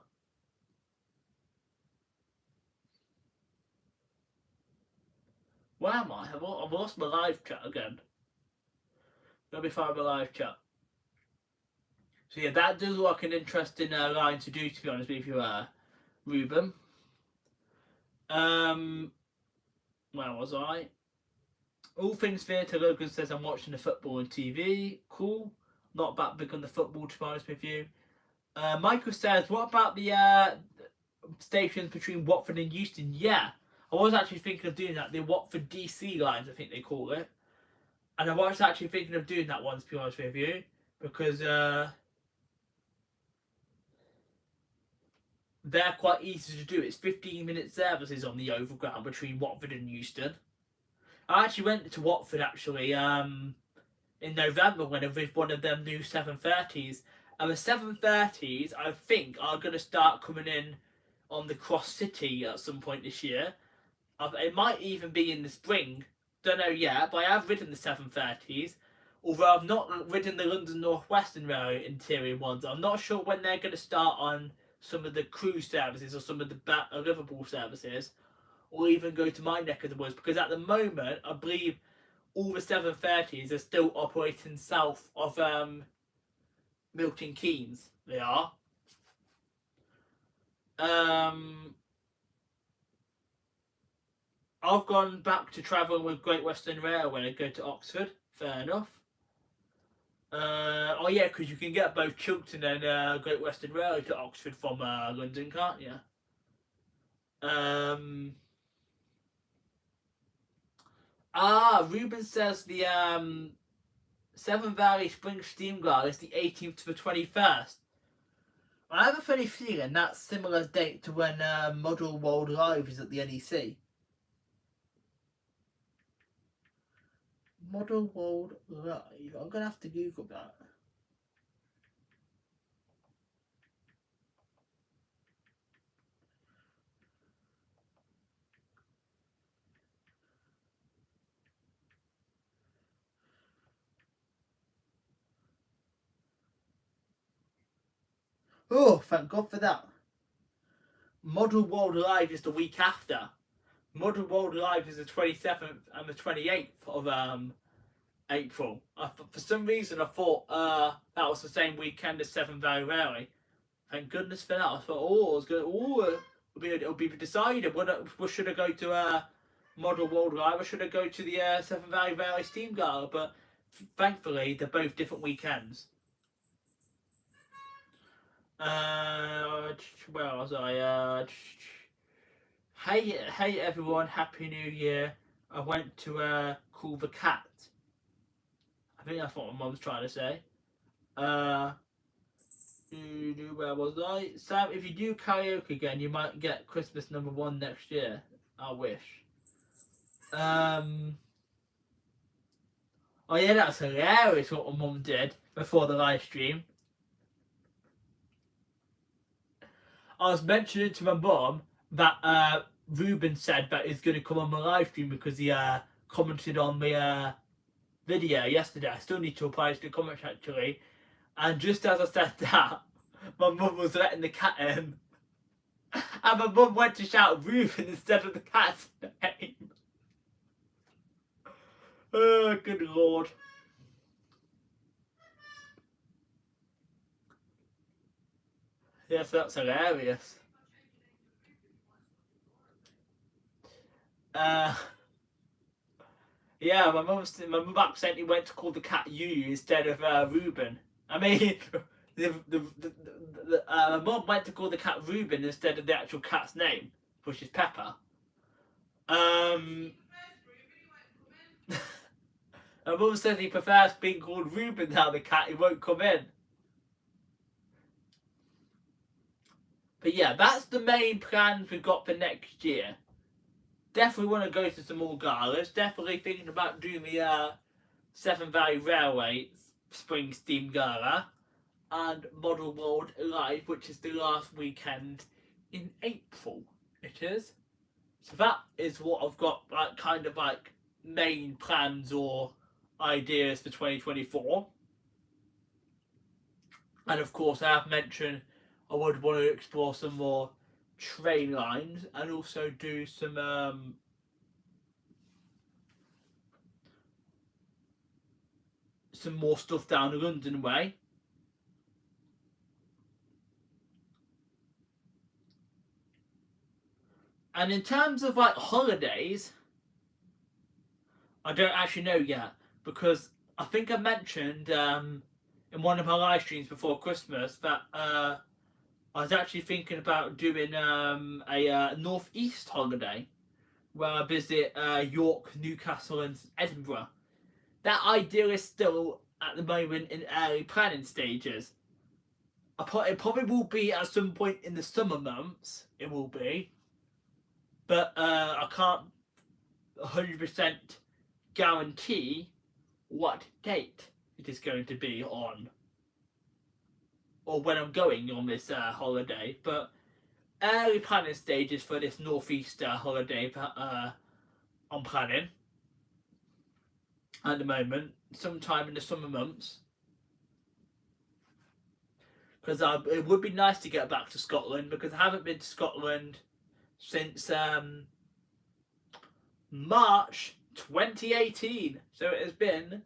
[SPEAKER 1] Where am I? I've lost my live chat again. Let me find my live chat. So yeah, that does look like an interesting line to do, to be honest with you, Ruben. Where was I? All things theatre. Logan says I'm watching the football on TV. Cool. Not that big on the football, to be honest with you. Michael says, what about the stations between Watford and Euston? Yeah, I was actually thinking of doing that. The Watford DC lines, I think they call it. And I was actually thinking of doing that one, to be honest with you, because they're quite easy to do. It's 15-minute services on the overground between Watford and Euston. I actually went to Watford actually in November when I did one of them new 730s. And the 730s, I think, are going to start coming in on the Cross City at some point this year. It might even be in the spring. Don't know yet, but I have ridden the 730s. Although I've not ridden the London North Western Railway interior ones. I'm not sure when they're going to start on some of the cruise services or some of the Liverpool services. Or even go to my neck of the woods. Because at the moment, I believe all the 730s are still operating south of Milton Keynes. They are. I've gone back to travelling with Great Western Railway when I go to Oxford. Fair enough. Oh yeah, because you can get both Chiltern and Great Western Railway to Oxford from London, can't you? Ruben says the Severn Valley Spring Steam Guard is the 18th to the 21st. I have a funny feeling that's similar date to when Model World Live is at the NEC. Model World Live. I'm going to have to Google that. Oh, thank God for that. Model World Live is the week after. Model World Live is the 27th and the 28th of April. For some reason, I thought that was the same weekend as Severn Valley Railway. Thank goodness for that. I thought, it'll be decided. Should I go to Model World Live or should I go to the Severn Valley Railway Steam Gala? But thankfully, they're both different weekends. Where was I? Hey everyone, Happy New Year. I went to call the cat. I think that's what my mum's trying to say. Where was I? Sam, if you do karaoke again, you might get Christmas #1 next year. I wish. Oh yeah, that's hilarious what my mum did before the live stream. I was mentioning to my mum that Ruben said that he's going to come on my live stream because he commented on the video yesterday. I still need to reply to the comments actually. And just as I said that, my mum was letting the cat in. And my mum went to shout Reuben instead of the cat's name. Oh, good lord. Yes, that's hilarious. Yeah, my mum accidentally went to call the cat Yu instead of Reuben. I mean, my mum went to call the cat Reuben instead of the actual cat's name, which is Pepper. My mum says he prefers being called Reuben now the cat, he won't come in. But yeah, that's the main plans we've got for next year. Definitely want to go to some more galas. Definitely thinking about doing the Severn Valley Railway Spring Steam Gala and Model World Live, which is the last weekend in April. It is. So that is what I've got, like, kind of like main plans or ideas for 2024. And of course, I have mentioned I would want to explore some more train lines and also do some more stuff down the London way. And in terms of like holidays, I don't actually know yet, because I think I mentioned in one of my live streams before Christmas that I was actually thinking about doing a northeast holiday where I visit York, Newcastle and Edinburgh. That idea is still at the moment in early planning stages. It probably will be at some point in the summer months, it will be. But I can't 100% guarantee what date it is going to be on, or when I'm going on this holiday. But early planning stages for this northeast holiday that I'm planning at the moment, sometime in the summer months. Because it would be nice to get back to Scotland, because I haven't been to Scotland since March 2018. So it has been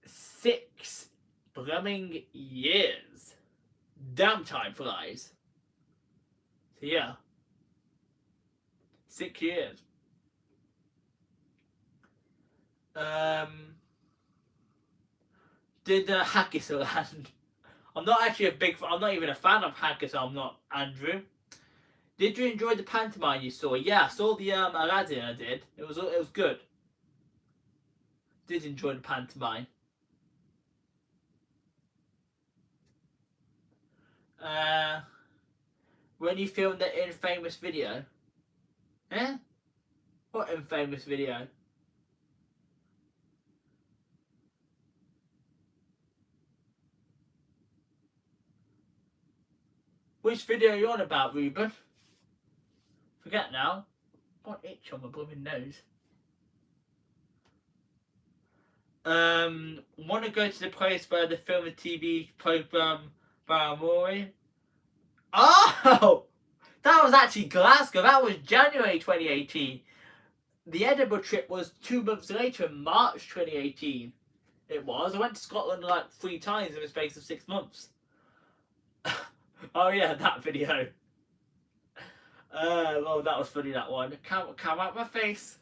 [SPEAKER 1] 6 blooming years. Damn, time flies. So yeah, 6 years. Did Haggis land? I'm not actually I'm not even a fan of Haggis. I'm not, Andrew. Did you enjoy the pantomime you saw? Yeah, I saw the Aladdin. I did. It was good. Did enjoy the pantomime. When you filmed the infamous video? Eh? What infamous video? Which video are you on about, Reuben? Forget now. What itch on my blooming nose? Want to go to the place where the film and TV program by Maury? Oh! That was actually Glasgow. That was January 2018. The Edinburgh trip was 2 months later, in March 2018. It was. I went to Scotland like 3 times in the space of 6 months. Oh yeah, that video. Oh, that was funny, that one. Come out my face.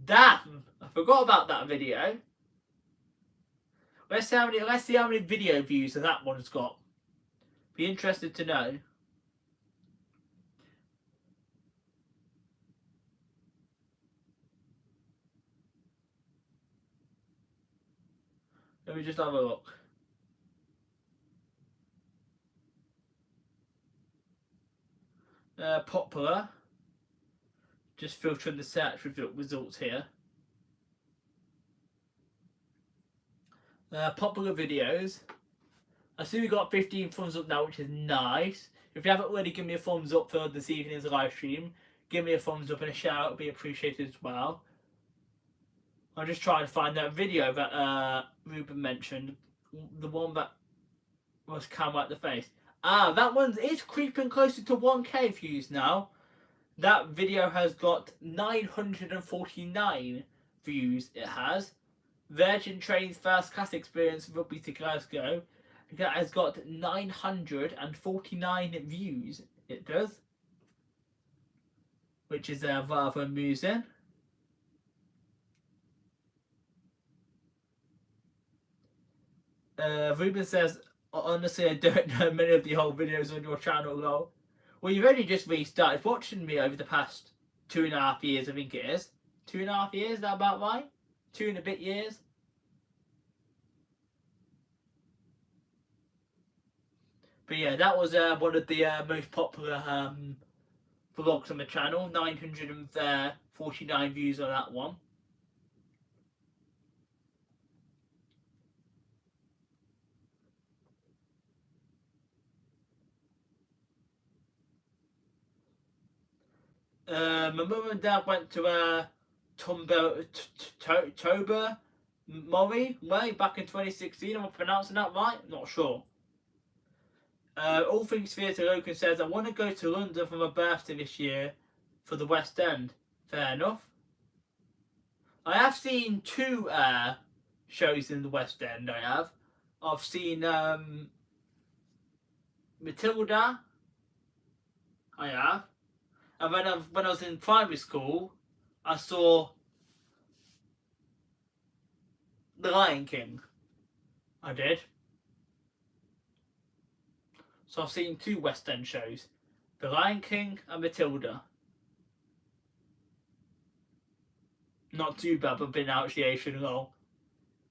[SPEAKER 1] Damn, I forgot about that video. Let's see how many video views that one's got. Be interested to know. Let me just have a look. Popular. Just filtering the search results here. Popular videos. I see we got 15 thumbs up now, which is nice. If you haven't already given me a thumbs up for this evening's live stream, give me a thumbs up and a shout out, would be appreciated as well. I'm just trying to find that video that Ruben mentioned, the one that was Cam at the face. That one is creeping closer to 1K views now. That video has got 949 views. It has. Virgin Train's first class experience rugby to Glasgow. That has got 949 views. It does, which is rather amusing. Ruben says, honestly, I don't know many of the old videos on your channel, though. Well, you've only just restarted watching me over the past 2.5 years, I think it is. 2.5 years, is that about right? 2 and a bit years? But yeah, that was one of the most popular vlogs on the channel. 949 views on that one. My mum and dad went to Tober Murray way back in 2016. Am I pronouncing that right? Not sure. All Things Theatre Logan says, I want to go to London for my birthday this year for the West End. Fair enough. I have seen 2 shows in the West End, I have. I've seen Matilda. I have. And when I was in primary school, I saw The Lion King. I did. So I've seen 2 West End shows. The Lion King and Matilda. Not too bad, but been out the Asian role.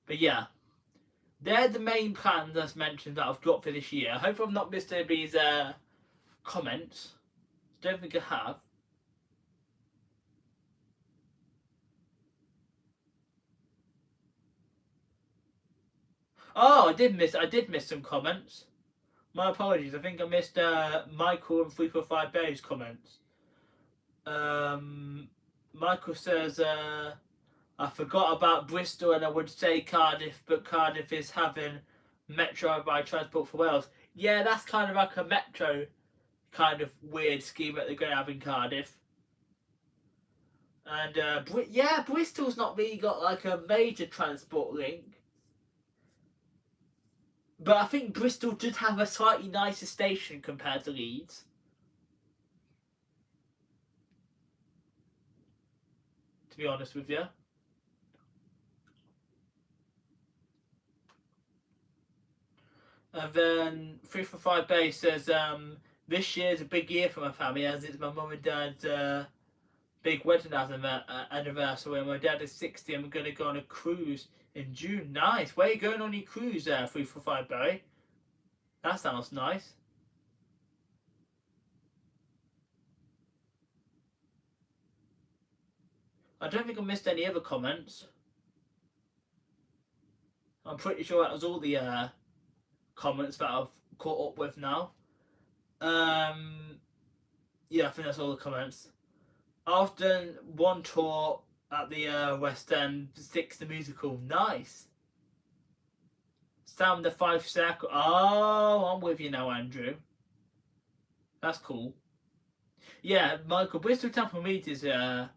[SPEAKER 1] But yeah. They're the main plans, as mentioned, that I've got for this year. I hope I've not missed anybody's comments. Don't think I have. Oh, I did miss some comments. My apologies. I think I missed Michael and 345 Berry's comments. Michael says, I forgot about Bristol and I would say Cardiff, but Cardiff is having Metro by Transport for Wales. Yeah, that's kind of like a Metro kind of weird scheme that they're going to have in Cardiff. And yeah, Bristol's not really got like a major transport link. But I think Bristol does have a slightly nicer station compared to Leeds. To be honest with you. And then 345 Bay says, this year's a big year for my family as it's my mum and dad's big wedding anniversary. My dad is 60 and we're going to go on a cruise in June. Nice. Where are you going on your cruise there, 345 Barry? That sounds nice. I don't think I missed any other comments. I'm pretty sure that was all the comments that I've caught up with now. Yeah, I think that's all the comments. I've done 1 tour at the West End, 6 the musical. Nice. Sam the 5 Circle. Oh, I'm with you now, Andrew. That's cool. Yeah, Michael, Bristol Temple Mead is a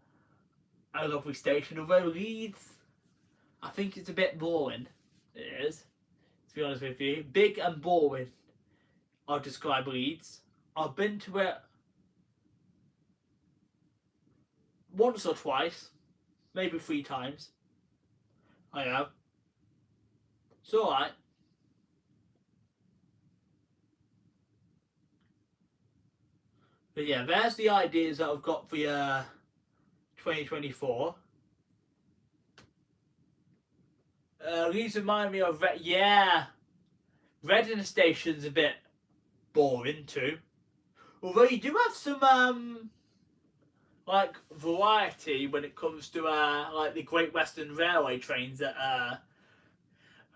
[SPEAKER 1] lovely station, although Leeds, I think it's a bit boring. It is, to be honest with you. Big and boring, I'll describe Leeds. I've been to it once or twice, maybe 3 times. I have. It's alright. But yeah, there's the ideas that I've got for 2024. These remind me of Reading Station's a bit boring too. Although you do have some like variety when it comes to like the Great Western Railway trains at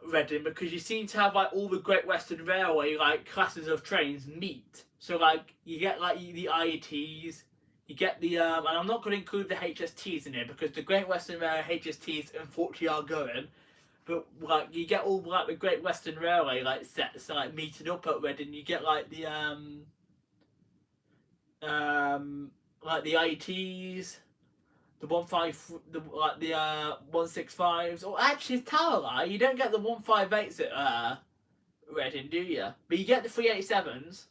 [SPEAKER 1] Reading, because you seem to have like all the Great Western Railway like classes of trains meet. So like you get like the IETs, You get the and I'm not going to include the HSTs in here because the Great Western Railway HSTs unfortunately are going. But like you get all like the Great Western Railway like sets like meeting up at Reading. You get like the ITs, the 165s, or actually Tower Line. You don't get the 158s at Reading, do you? But you get the 387s.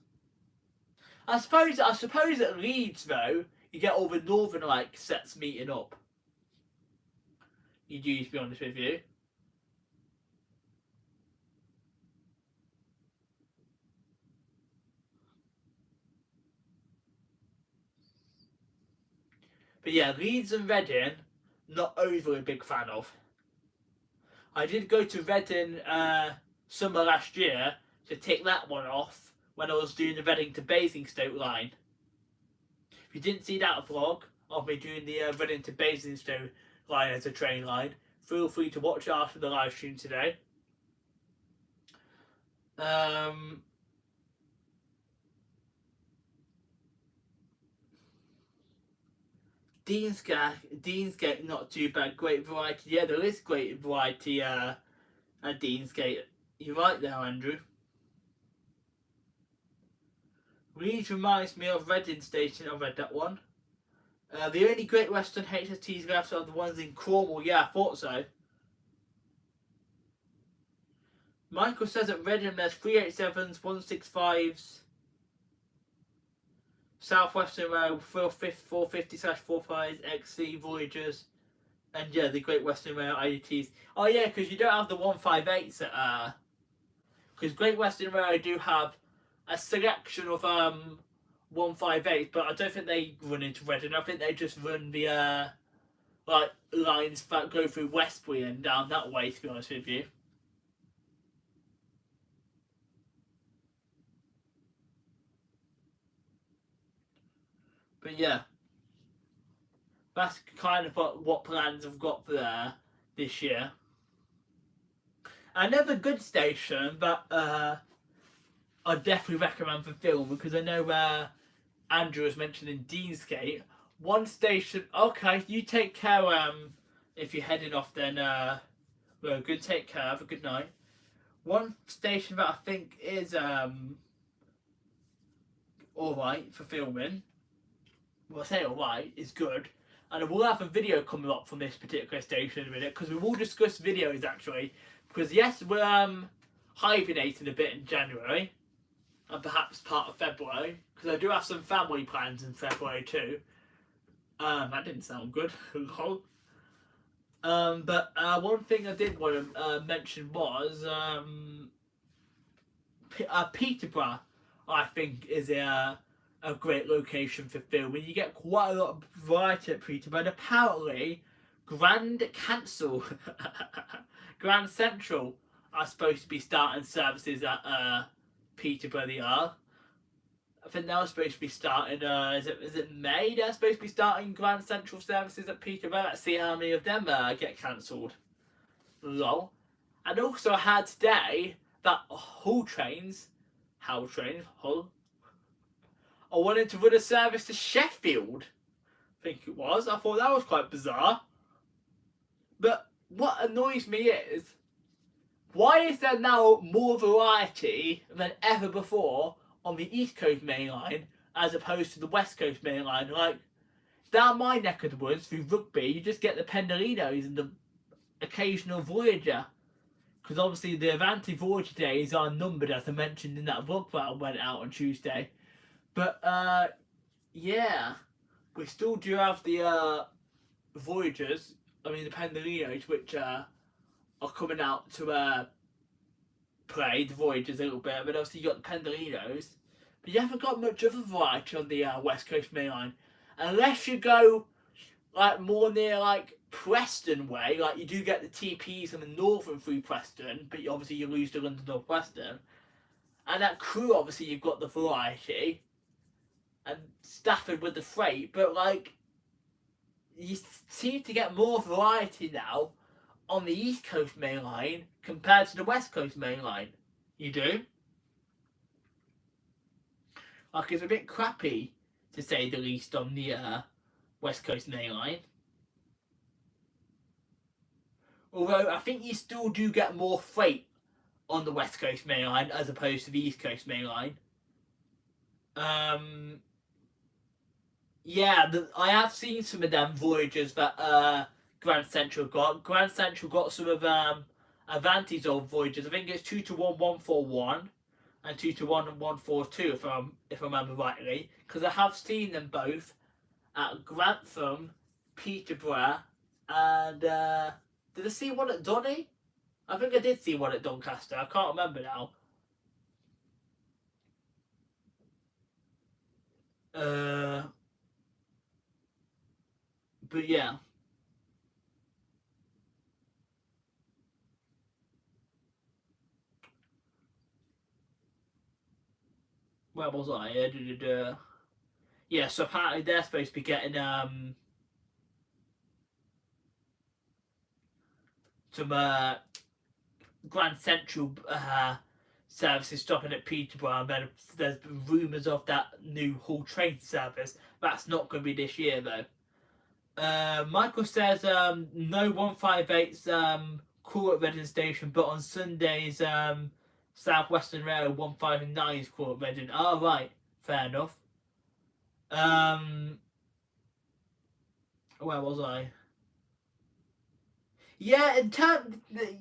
[SPEAKER 1] I suppose at Leeds though, you get all the northern like sets meeting up. You do, to be honest with you. But yeah, Leeds and Reading, not overly a big fan of. I did go to Reading summer last year to take that one off when I was doing the Reading to Basingstoke line. If you didn't see that vlog of me doing the Reading to Basingstoke line as a train line, feel free to watch it after the live stream today. Deansgate, not too bad. Great variety. Yeah, there is great variety at Deansgate. You're right there, Andrew. Leeds reminds me of Reading Station. I read that one. The only Great Western HSTs left are the ones in Cornwall. Yeah, I thought so. Michael says at Reading there's 387s, 165s, Southwestern Rail 450/45s, XC Voyagers, and yeah, the Great Western Rail IDTs. Oh yeah, because you don't have the 158s at because Great Western Rail do have a selection of 158s, but I don't think they run into Reading. I think they just run the like lines that go through Westbury and down that way. To be honest with you. But yeah, that's kind of what plans I've got for there this year. Another good station that I'd definitely recommend for film because I know Andrew was mentioning Deansgate. One station. Okay, you take care. If you're heading off, then well, good. Take care. Have a good night. One station that I think is all right for filming. Well, I say all right, is good. And we'll have a video coming up from this particular station in a minute because we will discuss videos actually. Because yes, we're hibernating a bit in January and perhaps part of February because I do have some family plans in February too. That didn't sound good. But one thing I did want to mention was Peterborough. I think is a great location for filming. You get quite a lot of variety at Peterborough. And apparently, Grand Central are supposed to be starting services at Peterborough. They are. I think they're supposed to be starting. Is it May? They're supposed to be starting Grand Central services at Peterborough. Let's see how many of them get cancelled. Lol. And also I had today that Hull I wanted to run a service to Sheffield. I think it was. I thought that was quite bizarre. But what annoys me is, why is there now more variety than ever before on the East Coast main line as opposed to the West Coast main line? Like, down my neck of the woods through Rugby, you just get the Pendolinos and the occasional Voyager. Because obviously the Avanti Voyager days are numbered, as I mentioned in that vlog that went out on Tuesday. But yeah, we still do have the Voyagers. I mean the Pendolinos, which are coming out to play the Voyagers a little bit. But obviously you got the Pendolinos. But you haven't got much other variety on the West Coast main line, unless you go like more near like Preston way. Like you do get the TPs and the Northern through Preston, but obviously you lose the London North Western. And at Crewe, obviously you've got the variety. And Stafford with the freight, but like you seem to get more variety now on the East Coast main line compared to the West Coast main line. You do? Like it's a bit crappy to say the least, on the West Coast Main Line. Although I think you still do get more freight on the West Coast Main Line as opposed to the East Coast Main Line. Yeah, I have seen some of them voyages that Grand Central got. Grand Central got some of Avanti's old voyages. I think it's 221-141 and 221-142 if I remember rightly, because I have seen them both at Grantham, Peterborough, and did I see one at Donny? I think I did see one at Doncaster. I can't remember now. But yeah. Where was I? Yeah, so apparently they're supposed to be getting some Grand Central services stopping at Peterborough, and then there's rumours of that new Hull train service. That's not going to be this year though. Michael says no 158's call at Reading Station, but on Sundays South Western Rail 159's call at Reading. Oh right, fair enough. Where was I? Yeah, in terms,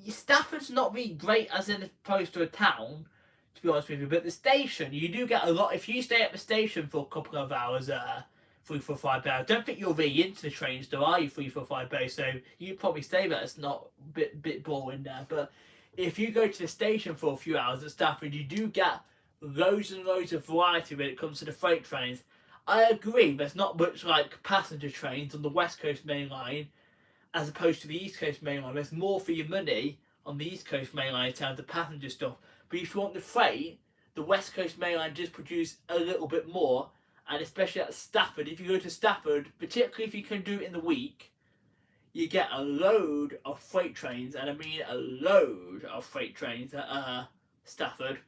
[SPEAKER 1] Stafford's not really great as in opposed to a town, to be honest with you. But the station, you do get a lot. If you stay at the station for a couple of hours, 345 days. I don't think you're really into the trains, though, are you? 345 days, so you probably say that it's not a bit boring there. But if you go to the station for a few hours at Stafford, you do get loads and loads of variety when it comes to the freight trains. I agree. There's not much like passenger trains on the West Coast Main Line as opposed to the East Coast Main Line. There's more for your money on the East Coast Main Line in terms of passenger stuff. But if you want the freight, the West Coast Main Line does produce a little bit more. And especially at Stafford, if you go to Stafford, particularly if you can do it in the week, you get a load of freight trains, and I mean a load of freight trains at Stafford.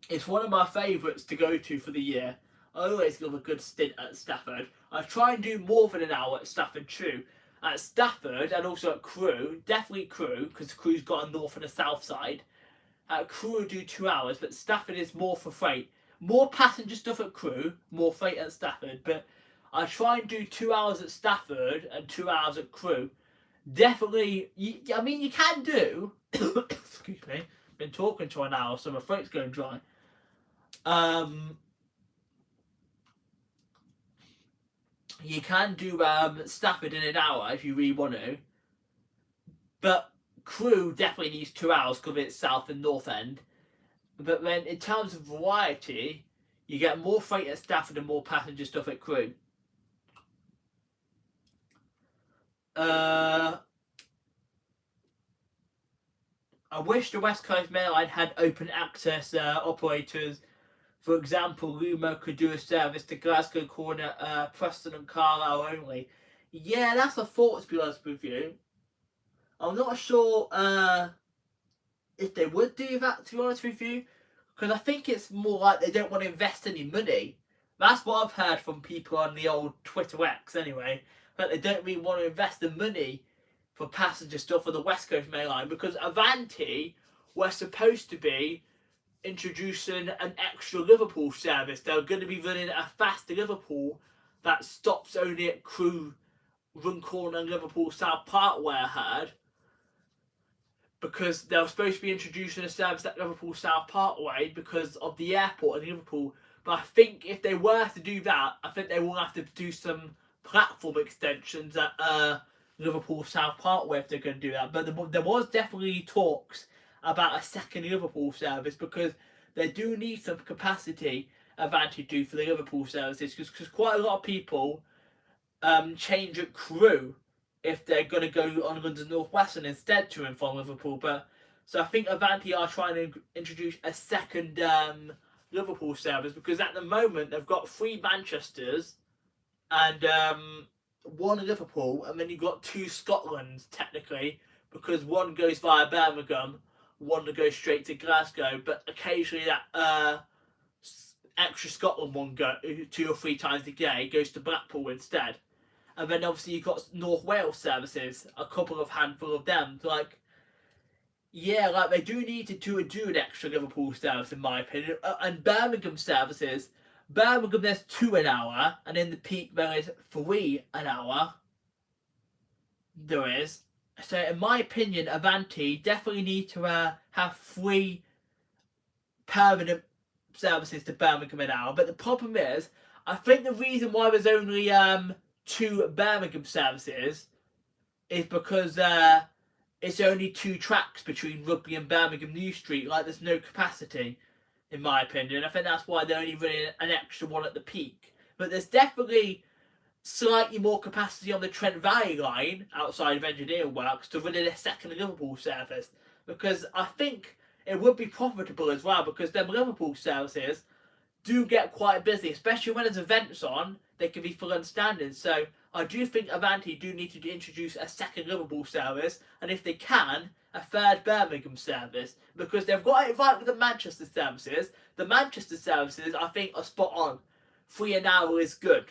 [SPEAKER 1] It's one of my favourites to go to for the year. I always love a good stint at Stafford. I try and do more than an hour at Stafford too. At Stafford and also at Crewe, definitely Crewe, because Crewe's got a north and a south side. At Crewe do 2 hours, but Stafford is more for freight. More passenger stuff at Crewe, more freight at Stafford, but I try and do 2 hours at Stafford and 2 hours at Crewe. Definitely, I mean, you can do, excuse me, been talking for an hour, so my throat's going dry. You can do Stafford in an hour if you really want to, but Crewe definitely needs 2 hours because it's south and north end. But then in terms of variety, you get more freight at Stafford and more passenger stuff at Crewe. I wish the West Coast Main Line had open access operators. For example, Lumo could do a service to Glasgow Corner, Preston and Carlisle only. Yeah, that's a thought, to be honest with you. I'm not sure if they would do that, to be honest with you, because I think it's more like they don't want to invest any money. That's what I've heard from people on the old Twitter X anyway, that they don't really want to invest the money for passenger stuff on the West Coast Main Line, because Avanti were supposed to be introducing an extra Liverpool service. They're going to be running a faster Liverpool that stops only at Crewe, Runcorn and Liverpool South Parkway, I heard, because they were supposed to be introducing a service at Liverpool South Parkway because of the airport in Liverpool. But I think if they were to do that, I think they will have to do some platform extensions at Liverpool South Parkway if they're going to do that. But there was definitely talks about a second Liverpool service, because they do need some capacity Avanti do for the Liverpool services, because quite a lot of people change at Crewe if they're going to go on London North Western instead to and from Liverpool. But so I think Avanti are trying to introduce a second Liverpool service, because at the moment they've got 3 Manchesters and 1 Liverpool, and then you've got 2 Scotlands technically, because 1 goes via Birmingham, 1 that goes straight to Glasgow, but occasionally that extra Scotland one 2 or 3 times a day goes to Blackpool instead. And then obviously you've got North Wales services, a couple of handful of them. Like, yeah, like they do need to do an extra Liverpool service in my opinion. And Birmingham services, Birmingham there's 2 an hour, and in the peak there is 3 an hour. There is. So in my opinion, Avanti definitely need to have 3 permanent services to Birmingham an hour. But the problem is, I think the reason why there's only 2 Birmingham services is because it's only 2 tracks between Rugby and Birmingham New Street. Like, there's no capacity, in my opinion. I think that's why they're only running an extra one at the peak. But there's definitely slightly more capacity on the Trent Valley line outside of engineering works to run in a second Liverpool service, because I think it would be profitable as well, because them Liverpool services do get quite busy, especially when there's events on. They can be full and standing. So I do think Avanti do need to introduce a second Liverpool service, and if they can, a third Birmingham service, because they've got it right with the Manchester services. The Manchester services, I think, are spot on. 3 an hour is good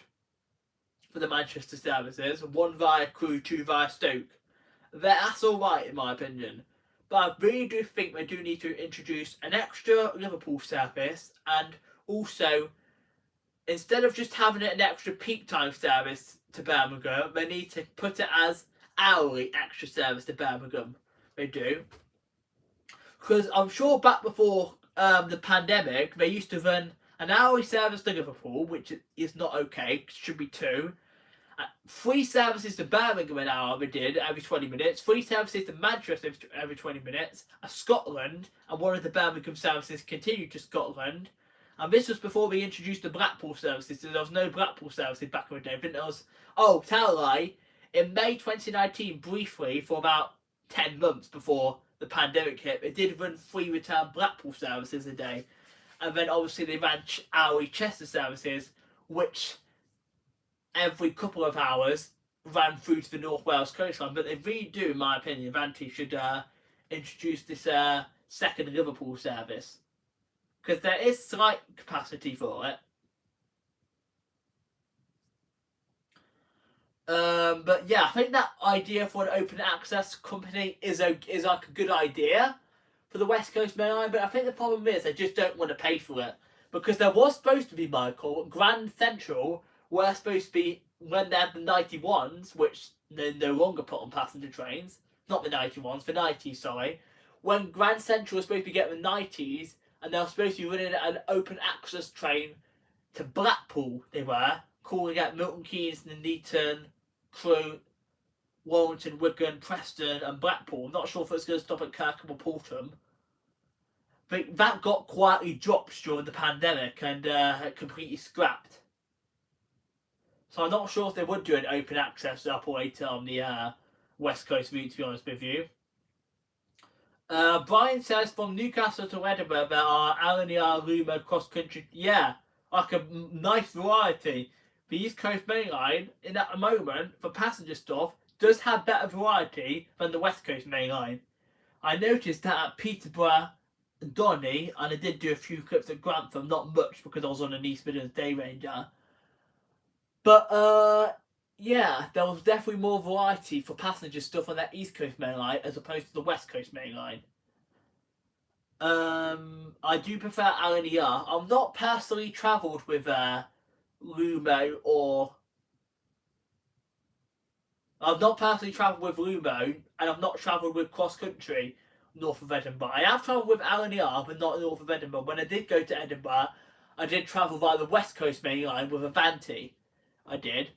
[SPEAKER 1] for the Manchester services. 1 via Crewe, 2 via Stoke. That's alright in my opinion. But I really do think they do need to introduce an extra Liverpool service, and also, instead of just having it an extra peak time service to Birmingham, they need to put it as hourly extra service to Birmingham. They do. Because I'm sure back before the pandemic, they used to run an hourly service to Liverpool, which is not okay. It should be 2. 3 services to Birmingham an hour they did every 20 minutes. 3 services to Manchester every 20 minutes. A Scotland, and one of the Birmingham services continued to Scotland. And this was before they introduced the Blackpool services. So there was no Blackpool services back in the day. I think there was... Oh, tell a lie. In May 2019, briefly, for about 10 months before the pandemic hit, they did run 3 return Blackpool services a day. And then obviously they ran hourly Chester services, which every couple of hours ran through to the North Wales coastline. But they really do, in my opinion, Avanti should introduce this second Liverpool service, because there is slight capacity for it. But yeah, I think that idea for an open access company is like a good idea for the West Coast Main Line. But I think the problem is they just don't want to pay for it, because there was supposed to be, Michael, Grand Central were supposed to be, when they had the 91s, which they no longer put on passenger trains, not the 91s, the 90s, sorry. When Grand Central was supposed to be getting the 90s, and they were supposed to be running an open access train to Blackpool, they were, calling at Milton Keynes, Nuneaton, Crewe, Warrington, Wigan, Preston and Blackpool. I'm not sure if it's going to stop at Kirkham or Portham. But that got quietly dropped during the pandemic and completely scrapped. So I'm not sure if they would do an open access operator on the West Coast route, to be honest with you. Brian says from Newcastle to Edinburgh there are Alaniar, Lumo, cross country. Yeah, like a nice variety. The East Coast Main Line, in that moment, for passenger stuff, does have better variety than the West Coast Main Line. I noticed that at Peterborough and Donny, and I did do a few clips at Grantham, not much because I was on an East Midlands Day Ranger. But, yeah, there was definitely more variety for passenger stuff on that East Coast Main Line as opposed to the West Coast Main Line. I do prefer Alaniar. I've not personally travelled with Lumo, or I've not personally travelled with Lumo, and I've not travelled with cross country north of Edinburgh. I have travelled with Alaniar, but not north of Edinburgh. When I did go to Edinburgh, I did travel via the West Coast Main Line with Avanti. I did.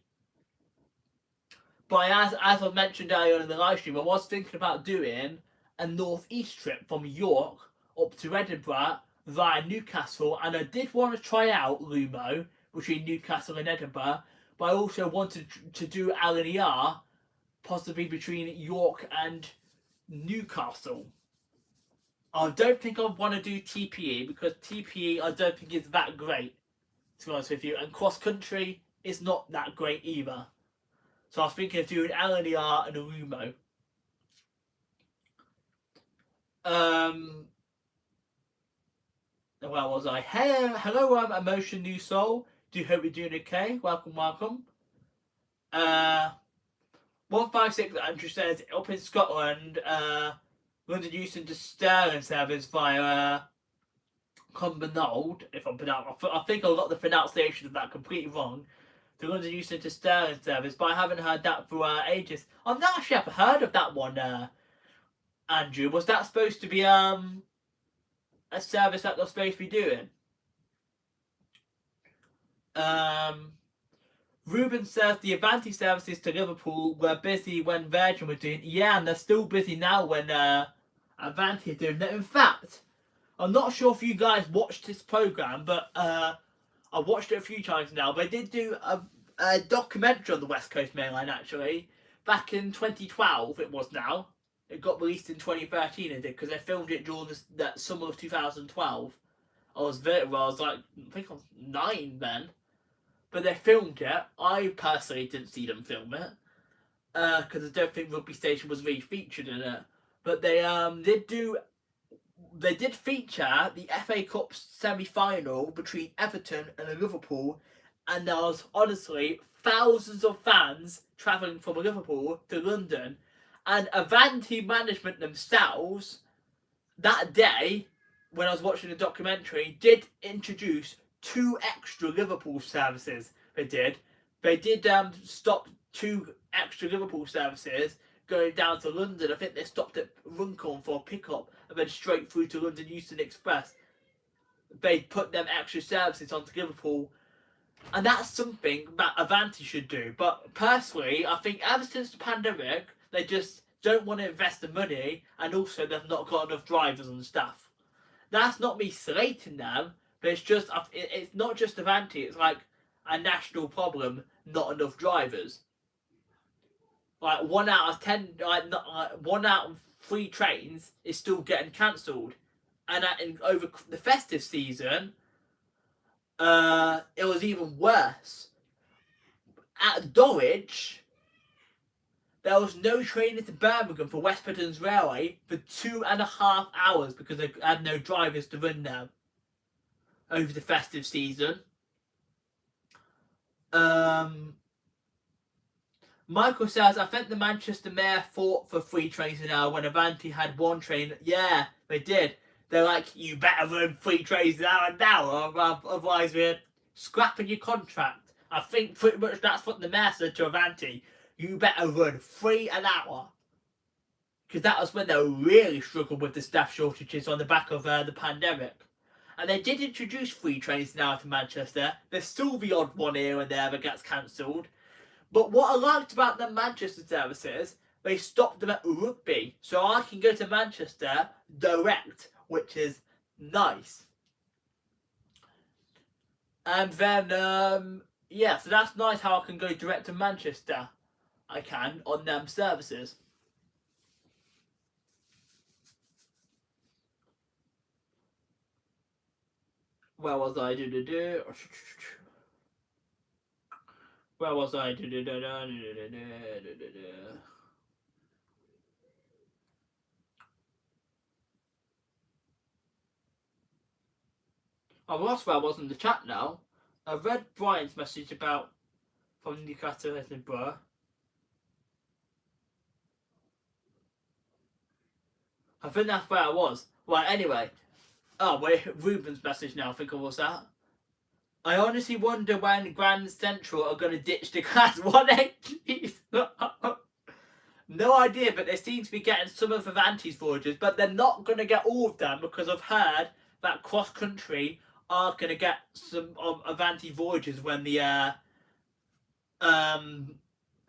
[SPEAKER 1] But as I mentioned earlier in the live stream, I was thinking about doing a north-east trip from York up to Edinburgh via Newcastle, and I did want to try out Lumo between Newcastle and Edinburgh, but I also wanted to do Alaniar possibly between York and Newcastle. I don't think I want to do TPE, because TPE I don't think is that great, to be honest with you, and cross country is not that great either. So I was thinking of doing Alaniar and a Lumo. where was I? Hello, Emotion New Soul. Do hope you're doing okay. Welcome. 156 Andrew says up in Scotland, London Euston to Stirling service via Cumbernauld. If I'm pronouncing, I think I got the pronunciation of that completely wrong. The London Euston to Stirling service, but I haven't heard that for ages. I've not actually ever heard of that one. Andrew, was that supposed to be a service that they're supposed to be doing? Ruben says the Avanti services to Liverpool were busy when Virgin were doing. Yeah, and they're still busy now when Avanti are doing it. In fact, I'm not sure if you guys watched this program, but I watched it a few times now. They did do a documentary on the West Coast Main Line actually back in 2012. It was now. It got released in 2013. It did because they filmed it during that summer of 2012. I was like, I think I was 9 then. But they filmed it. I personally didn't see them film it because I don't think Rugby Station was really featured in it. But they did feature the FA Cup semi-final between Everton and Liverpool, and there was honestly thousands of fans travelling from Liverpool to London, and Avanti management themselves that day, when I was watching the documentary, did introduce 2 extra Liverpool services. They did stop 2 extra Liverpool services going down to London. I think they stopped at Runcorn for a pickup and then straight through to London Euston Express. They put them extra services onto Liverpool, and that's something that Avanti should do. But personally, I think ever since the pandemic, they just don't want to invest the money, and also they've not got enough drivers and staff. That's not me slating them, but it's not just Avanti, it's like a national problem, not enough drivers. Like 1 out of 10, 1 out of 3 trains is still getting cancelled. And over the festive season, it was even worse. At Dulwich, there was no train into Birmingham for West Midlands Railway for 2.5 hours because they had no drivers to run them over the festive season. Michael says, I think the Manchester Mayor fought for 3 trains an hour when Avanti had 1 train. Yeah, they did. They're like, you better run 3 trains an hour now, otherwise we're scrapping your contract. I think pretty much that's what the Mayor said to Avanti. You better run 3 an hour. Because that was when they really struggled with the staff shortages on the back of the pandemic. And they did introduce 3 trains now to Manchester. There's still the odd one here and there that gets cancelled. But what I liked about the Manchester services, they stopped them at Rugby. So I can go to Manchester direct, which is nice. And then, yeah, so that's nice how I can go direct to Manchester. I can on them services. Where was I? Where was I? I've lost where I was in the chat now. I've read Brian's message about from Newcastle Edinburgh. I think that's where I was. Right, anyway. Oh, wait, Ruben's message now, I think I was that. I honestly wonder when Grand Central are going to ditch the Class 180s. No idea, but they seem to be getting some of Avanti's voyages, but they're not going to get all of them because I've heard that cross country are going to get some of Avanti voyages when the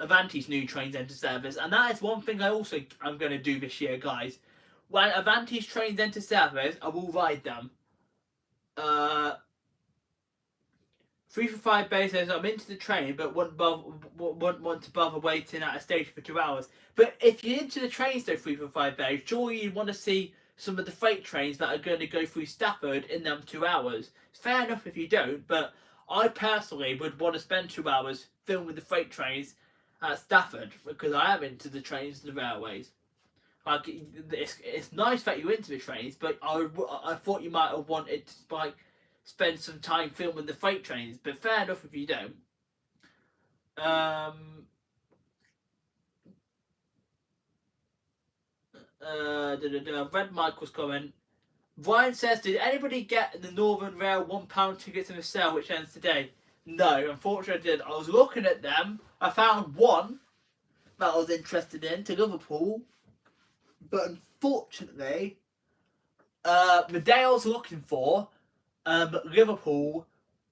[SPEAKER 1] Avanti's new trains enter service. And that is one thing I'm going to do this year, guys. When Avanti's trains enter service, I will ride them. 3 for 5 bases. I'm into the train, but wouldn't want to bother waiting at a station for 2 hours. But if you're into the trains, though, 3 for 5 bays, surely you want to see some of the freight trains that are going to go through Stafford in them 2 hours. It's fair enough if you don't, but I personally would want to spend 2 hours filming the freight trains at Stafford because I am into the trains and the railways. Like, it's nice that you're into the trains, but I thought you might have wanted to like spend some time filming the freight trains. But fair enough if you don't. I've read Michael's comment. Ryan says, did anybody get the Northern Rail £1 tickets in the sale which ends today? No, unfortunately I did. I was looking at them. I found one that I was interested in to Liverpool. But unfortunately, the day I was looking for, Liverpool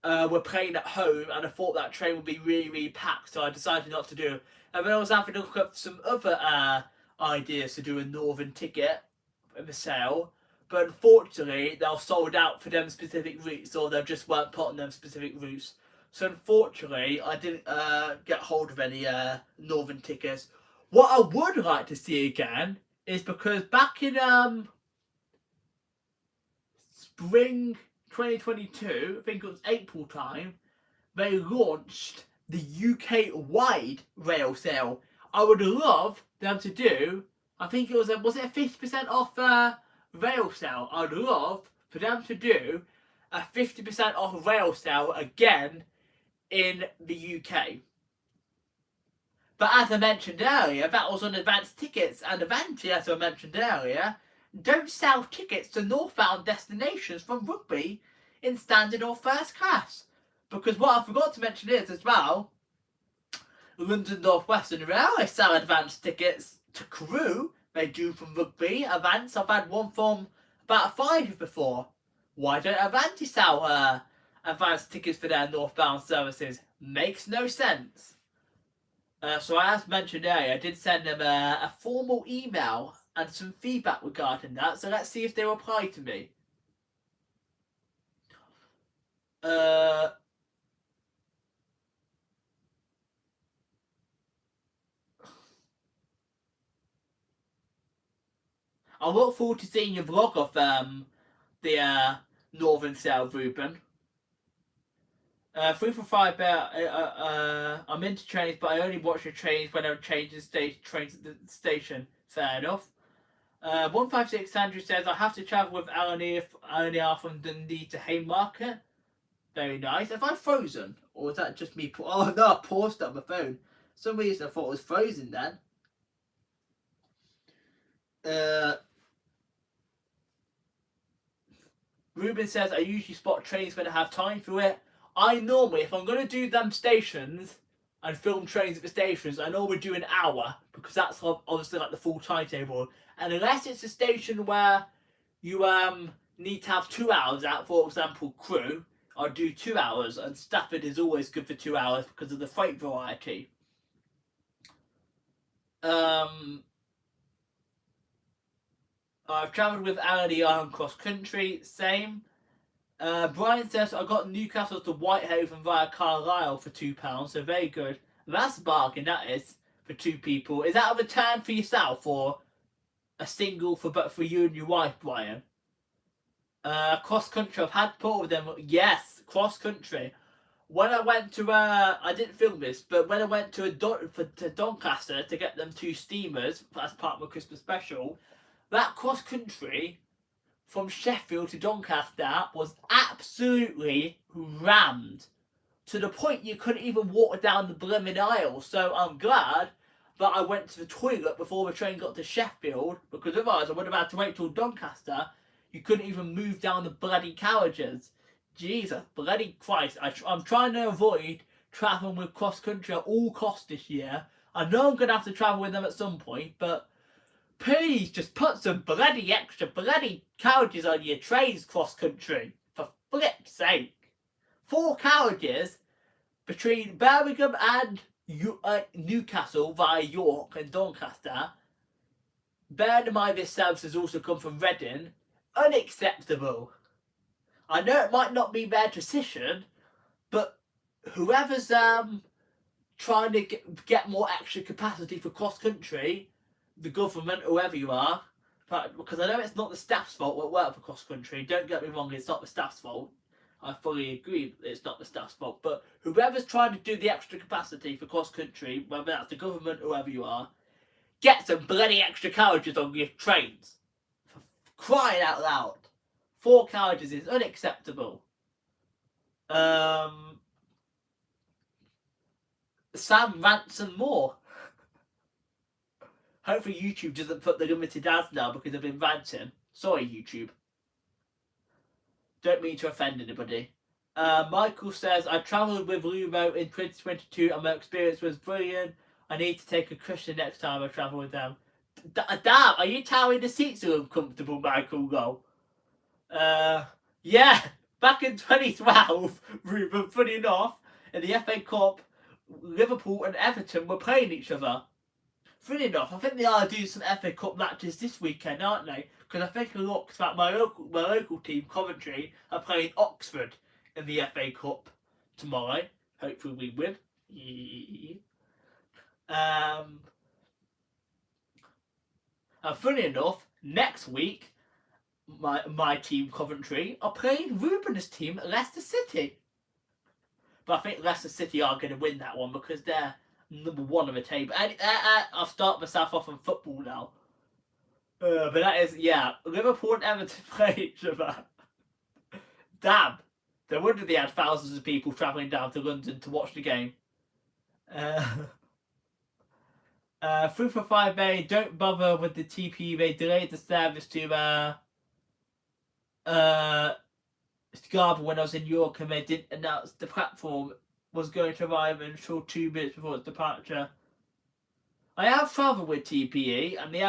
[SPEAKER 1] were playing at home, and I thought that train would be really, really packed, so I decided not to do it. And then I was having a look at some other ideas to do a Northern ticket in the sale, but unfortunately, they're sold out for them specific routes, or they just weren't put on them specific routes. So unfortunately, I didn't get hold of any Northern tickets. What I would like to see again is because back in spring 2022, I think it was April time, they launched the UK-wide rail sale. I would love them to do, I think it was it a 50% off rail sale? I'd love for them to do a 50% off rail sale again in the UK. But as I mentioned earlier, that was on advanced tickets, and Avanti, as I mentioned earlier, don't sell tickets to northbound destinations from Rugby in standard or first class. Because what I forgot to mention is, as well, London North Western Railway sell advanced tickets to Crewe. They do from Rugby, Avance. I've had one from about 5 before. Why don't Avanti sell advanced tickets for their northbound services? Makes no sense. So as mentioned earlier, I did send them a formal email and some feedback regarding that. So let's see if they reply to me. I look forward to seeing your vlog of the Northern Sale, Ruben. 3 for 5 I'm into trains, but I only watch the trains when I'm changing trains at the station. Fair enough. 156 Andrew says, I have to travel with LNR from Dundee to Haymarket. Very nice. Have I frozen? Or is that just me? Oh no, I paused it on my phone. For some reason I thought it was frozen then. Ruben says, I usually spot trains when I have time for it. I normally, if I'm going to do them stations and film trains at the stations, I normally do an hour, because that's obviously like the full timetable. And unless it's a station where you need to have 2 hours at, for example, Crewe, I'll do 2 hours, and Stafford is always good for 2 hours because of the freight variety. I've travelled with LDR and cross country, same. Brian says, I got Newcastle to Whitehaven via Carlisle for £2, so very good. That's a bargain, that is, for 2 people. Is that a return for yourself, or a single for you and your wife, Brian? Cross country, I've had put with them. Yes, cross country. When I went to, I didn't film this, but when I went to Doncaster to get them 2 steamers as part of my Christmas special, that cross country from Sheffield to Doncaster was absolutely rammed, to the point you couldn't even walk down the blooming aisle. So I'm glad that I went to the toilet before the train got to Sheffield, because otherwise I would have had to wait till Doncaster. You couldn't even move down the bloody carriages. Jesus bloody Christ. I'm trying to avoid travelling with cross country at all costs this year. I know I'm going to have to travel with them at some point, but please just put some bloody extra bloody carriages on your trains, cross country. For flip's sake. 4 carriages between Birmingham and Newcastle via York and Doncaster. Bear in mind this service has also come from Reading. Unacceptable. I know it might not be their decision, but whoever's trying to get more extra capacity for cross country, the government, whoever you are, because I know it's not the staff's fault what work for cross country. Don't get me wrong, it's not the staff's fault. I fully agree it's not the staff's fault, but whoever's trying to do the extra capacity for cross country, whether that's the government or whoever you are, Get some bloody extra carriages on your trains. For crying out loud. 4 carriages is unacceptable. Sam rants some more. Hopefully YouTube doesn't put the limited ads now because I've been ranting. Sorry, YouTube. Don't mean to offend anybody. Michael says, I travelled with Lumo in 2022 and my experience was brilliant. I need to take a cushion next time I travel with them. Damn, are you telling the seats are uncomfortable, Michael? Go. Yeah, back in 2012, Ruben, funny enough, in the FA Cup, Liverpool and Everton were playing each other. Funny enough, I think they are doing some FA Cup matches this weekend, aren't they? Because I think I looked that my local team, Coventry, are playing Oxford in the FA Cup tomorrow. Hopefully we win. And funny enough, next week, my team, Coventry, are playing Ruben's team, Leicester City. But I think Leicester City are going to win that one because they're number 1 on the table. And I'll start myself off on football now. But that is, yeah, Liverpool and Everton play each other. Damn. No wonder they had thousands of people travelling down to London to watch the game. 345A, don't bother with the TP. They delayed the service to Scarborough when I was in York, and they didn't announce the platform was going to arrive until 2 minutes before its departure. I have travelled with TPE, and they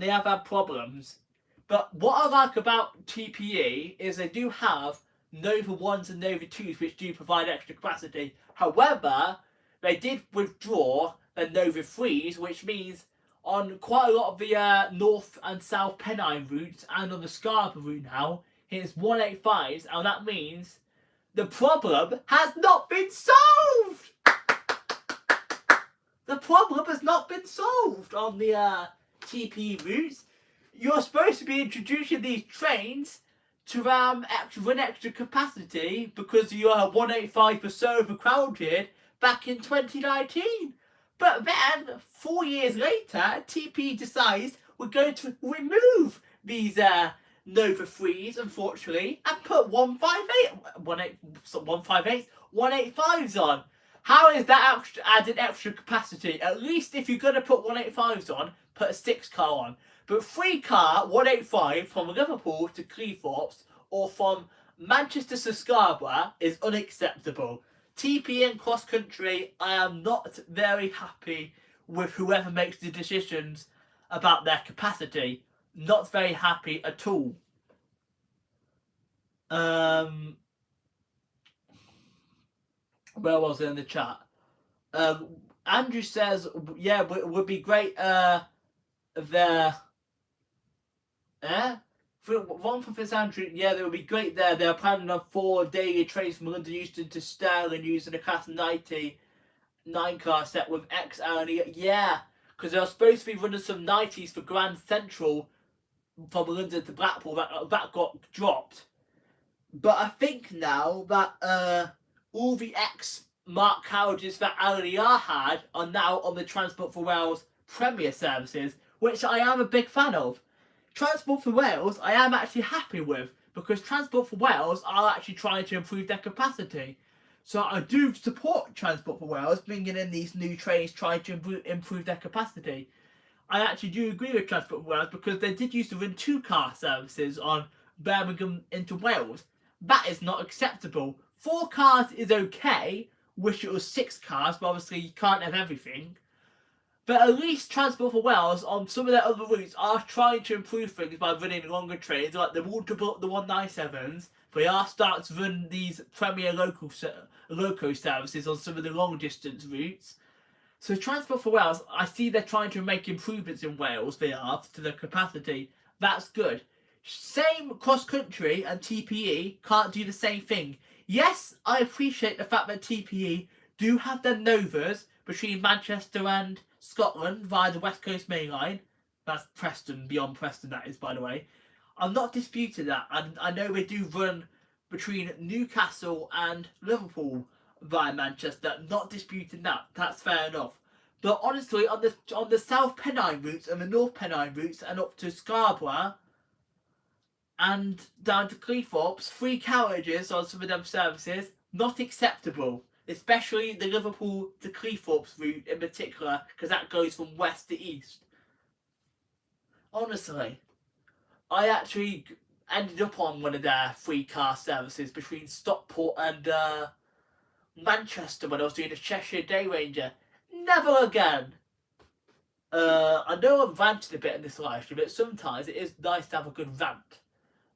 [SPEAKER 1] have had problems. But what I like about TPE is they do have Nova 1s and Nova 2s, which do provide extra capacity. However, they did withdraw the Nova 3s, which means on quite a lot of the North and South Pennine routes and on the Scarborough route now, it's 185s, and that means the problem has not been solved! The problem has not been solved on the TP routes. You're supposed to be introducing these trains to run extra capacity because you are 185% overcrowded back in 2019. But then, 4 years later, TP decides we're going to remove these Nova 3s, unfortunately, and put 185s on. How is that adding extra capacity? At least if you're going to put 185s on, put a 6-car on. But 3-car 185 from Liverpool to Cleethorpes or from Manchester to Scarborough is unacceptable. TP and cross country, I am not very happy with whoever makes the decisions about their capacity. Not very happy at all. Where was it in the chat? Andrew says, yeah, it would be great one for Fitzandrew, yeah, they would be great there. They're planning on 4 daily trains from London Euston to Stirling using a Class 90 9-car set with XL. Yeah, because they're supposed to be running some 90s for Grand Central from London to Blackpool. That got dropped. But I think now that all the ex-Mark carriages that LER had are now on the Transport for Wales Premier services, which I am a big fan of. Transport for Wales I am actually happy with, because Transport for Wales are actually trying to improve their capacity. So I do support Transport for Wales bringing in these new trains trying to improve their capacity. I actually do agree with Transport for Wales because they did used to run 2-car services on Birmingham into Wales. That is not acceptable. 4 cars is okay. Wish it was 6 cars, but obviously you can't have everything. But at least Transport for Wales on some of their other routes are trying to improve things by running longer trains, like the 197s. They are starting to run these Premier loco services on some of the long distance routes. So Transport for Wales, I see they're trying to make improvements in Wales. They are to their capacity. That's good. Same cross country and TPE can't do the same thing. Yes, I appreciate the fact that TPE do have their Novas between Manchester and Scotland via the West Coast Main Line. That's Preston, beyond Preston that is, by the way. I'm not disputing that, and I know they do run between Newcastle and Liverpool via Manchester. Not disputing that, that's fair enough. But honestly, on the South Pennine routes and the North Pennine routes and up to Scarborough and down to Cleethorpes, 3 carriages on some of them services, not acceptable. Especially the Liverpool to Cleethorpes route in particular, because that goes from west to east. Honestly, I actually ended up on one of their 3 car services between Stockport and Manchester when I was doing a Cheshire Day Ranger. Never again. I know I've ranted a bit in this live stream, but sometimes it is nice to have a good rant.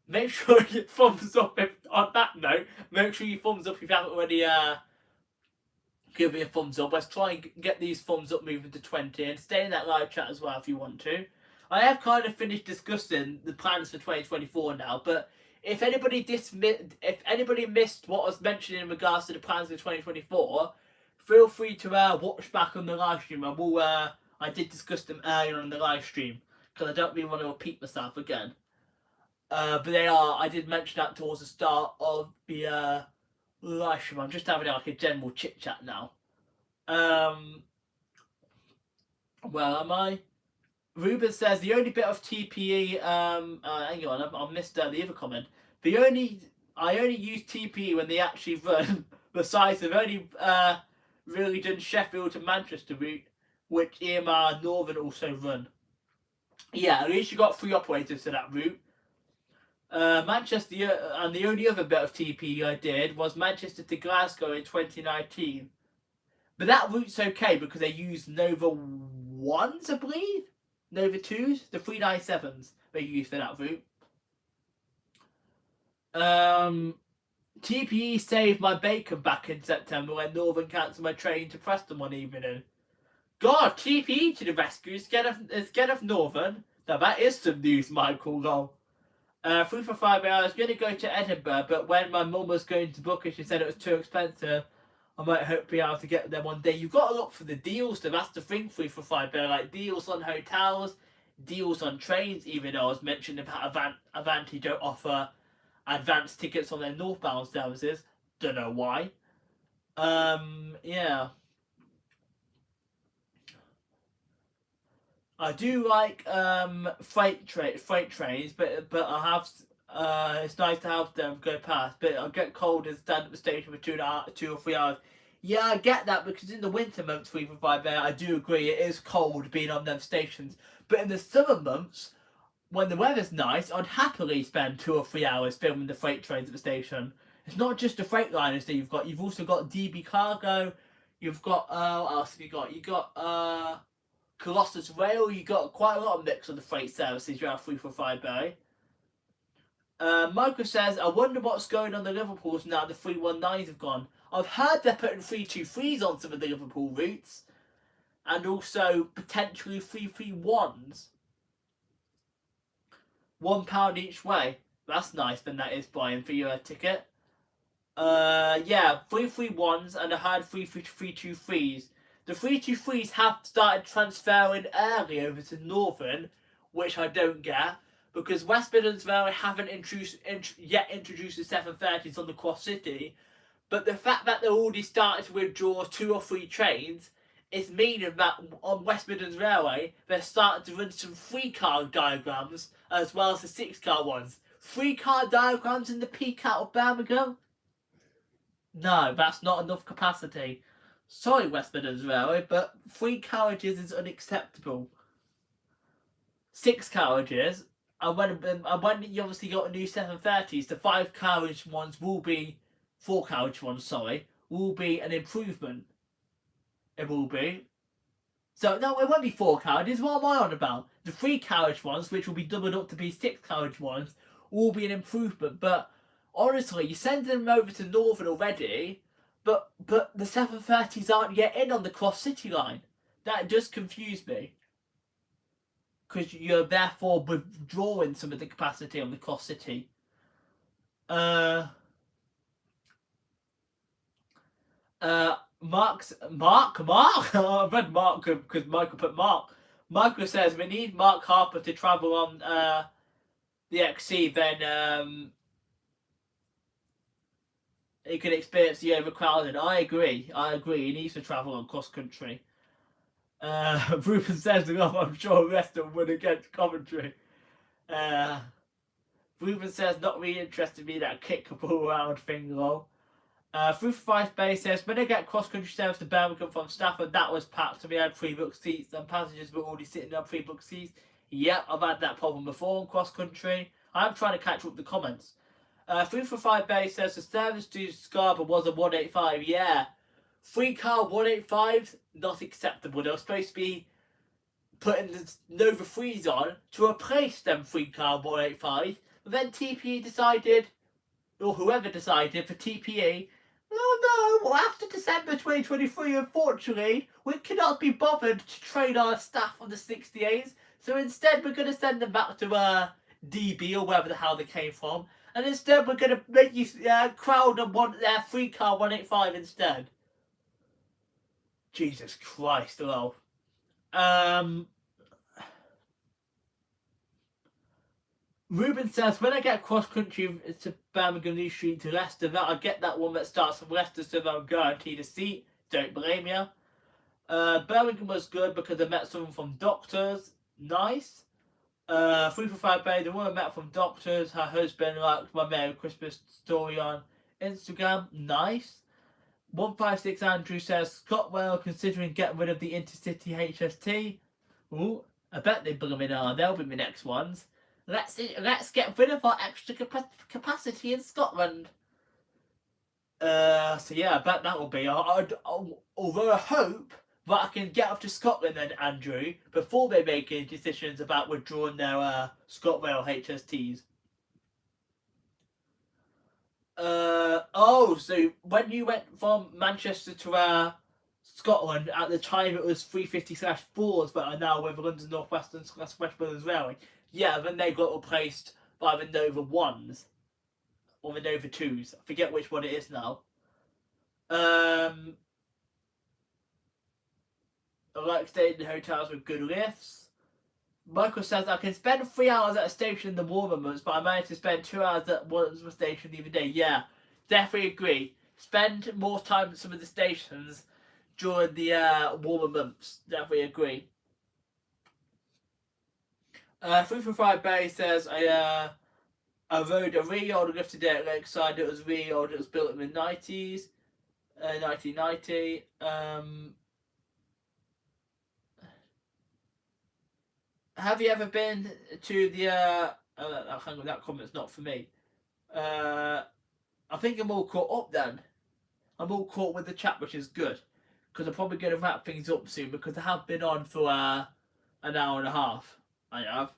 [SPEAKER 1] Make sure you thumbs up on that note. Make sure you thumbs up if you haven't already give me a thumbs up. Let's try and get these thumbs up moving to 20 and stay in that live chat as well if you want to. I have kind of finished discussing the plans for 2024 now, but if anybody missed what I was mentioning in regards to the plans for 2024, feel free to watch back on the live stream. I did discuss them earlier on the live stream because I don't really want to repeat myself again. But I did mention that towards the start of the live stream. I'm just having like a general chit chat now. Where am I? Ruben says the only bit of TPE. Hang on, I missed the other comment. I only use TPE when they actually run. Besides, they've only really done Sheffield to Manchester route, which EMR Northern also run. Yeah, at least you got 3 operators to that route. Manchester, and the only other bit of TP I did was Manchester to Glasgow in 2019. But that route's okay because they use Nova 1s, I believe? Nova 2s? The 397s they use for that route. TPE saved my bacon back in September when Northern cancelled my train to Preston one evening. God, TPE to the rescue instead of Northern. Now that is some news, Michael, lol. 3 for 5 hours. I was going to go to Edinburgh, but when my mum was going to book it, she said it was too expensive. I might hope to be able to get there one day. You've got to look for the deals, though. That's the thing, 3 for 5 hours. Like deals on hotels, deals on trains, even though I was mentioning about Avanti don't offer advanced tickets on their northbound services. Don't know why. Yeah. I do like freight trains, but I have it's nice to have them go past. But I get cold and stand at the station for 2 or 3 hours. Yeah, I get that because in the winter months, 3 for 5 there, I do agree it is cold being on them stations. But in the summer months, when the weather's nice, I'd happily spend 2 or 3 hours filming the freight trains at the station. It's not just the freight liners that you've got. You've also got DB Cargo. You've got what else have you got? You got Colossus Rail. You got quite a lot of mix on the freight services. You have 3 for 5 bay. Michael says, I wonder what's going on the Liverpools now the 319s have gone. I've heard they're putting 323s on some of the Liverpool routes. And also potentially 331s. £1 each way. That's nice, then that is, Brian, for your ticket. Yeah, 331s and I had 323s. The 323s have started transferring early over to Northern, which I don't get, because West Midlands Railway haven't yet introduced the 730s on the Cross City, but the fact that they're already starting to withdraw 2 or 3 trains is meaning that on West Midlands Railway, they're starting to run some 3-car diagrams as well as the 6-car ones. 3-car diagrams in the peak out of Birmingham? No, that's not enough capacity. Sorry, West Midlands Railway, but 3 carriages is unacceptable. 6 carriages, and when you obviously got a new 730s, the 5 carriage ones will be 4 carriage ones. Sorry, will be an improvement. It will be. So no, it won't be 4 carriages. What am I on about? The 3 carriage ones, which will be doubled up to be 6 carriage ones, will be an improvement. But honestly, you're sending them over to Northern already. But the 730s aren't yet in on the Cross City line. That just confused me. Because you're therefore withdrawing some of the capacity on the Cross City. Mark. I read Mark because Michael put Mark. Michael says we need Mark Harper to travel on the XC, then he can experience the overcrowding. I agree. He needs to travel on cross country. Ruben says, oh, I'm sure Leicester would against Coventry. Ruben says, not really interested in me, that kick a ball around thing, lol. Through 5 Bay says, when I get cross-country service to Birmingham from Stafford, that was packed, so we had 3 booked seats, and passengers were already sitting on 3 booked seats. Yep, I've had that problem before on cross-country. I'm trying to catch up the comments. 3 for 5 Bay says, the service to Scarborough was a 185. Yeah. 3-car 185, not acceptable. They were supposed to be putting the Nova 3s on to replace them 3-car 185. But then TPE decided, or whoever decided for TPE, oh no, well, after December 2023, unfortunately, we cannot be bothered to train our staff on the 68s. So instead, we're going to send them back to DB or wherever the hell they came from. And instead, we're going to make you crowd and want their 3-car 185 instead. Jesus Christ, lol. Ruben says, when I get cross-country to Birmingham New Street to Leicester, that I get that one that starts from Leicester, so they'll guarantee a seat. Don't blame you. Birmingham was good because I met someone from Doctors. Nice. 3 for 5 Bay, the woman I met from Doctors, her husband liked my Merry Christmas story on Instagram. Nice. 156 Andrew says, Scotwell considering getting rid of the Intercity HST. Ooh, I bet they blooming are. They'll be my next ones. Let's get rid of our extra capacity in Scotland. So yeah, I bet that will be. Although I hope that I can get up to Scotland then, Andrew, before they make any decisions about withdrawing their ScotRail HSTs. So when you went from Manchester to Scotland, at the time it was 350/4s, but are now with London North Western / West Midlands Railway. Yeah, then they got replaced by the Nova 1s. Or the Nova 2s. I forget which one it is now. I like staying in hotels with good lifts. Michael says, I can spend 3 hours at a station in the warmer months, but I managed to spend 2 hours at one of the station the other day. Yeah, definitely agree. Spend more time at some of the stations during the warmer months. Definitely agree. 3 for 5 Bay says, I rode a really old lift today at Lakeside. It was really old. It was built in the 90s. 1990. Have you ever been to the hang on, that comment's not for me. I think I'm all caught up then. I'm all caught with the chat, which is good, because I'm probably going to wrap things up soon, because I have been on for an hour and a half. I have,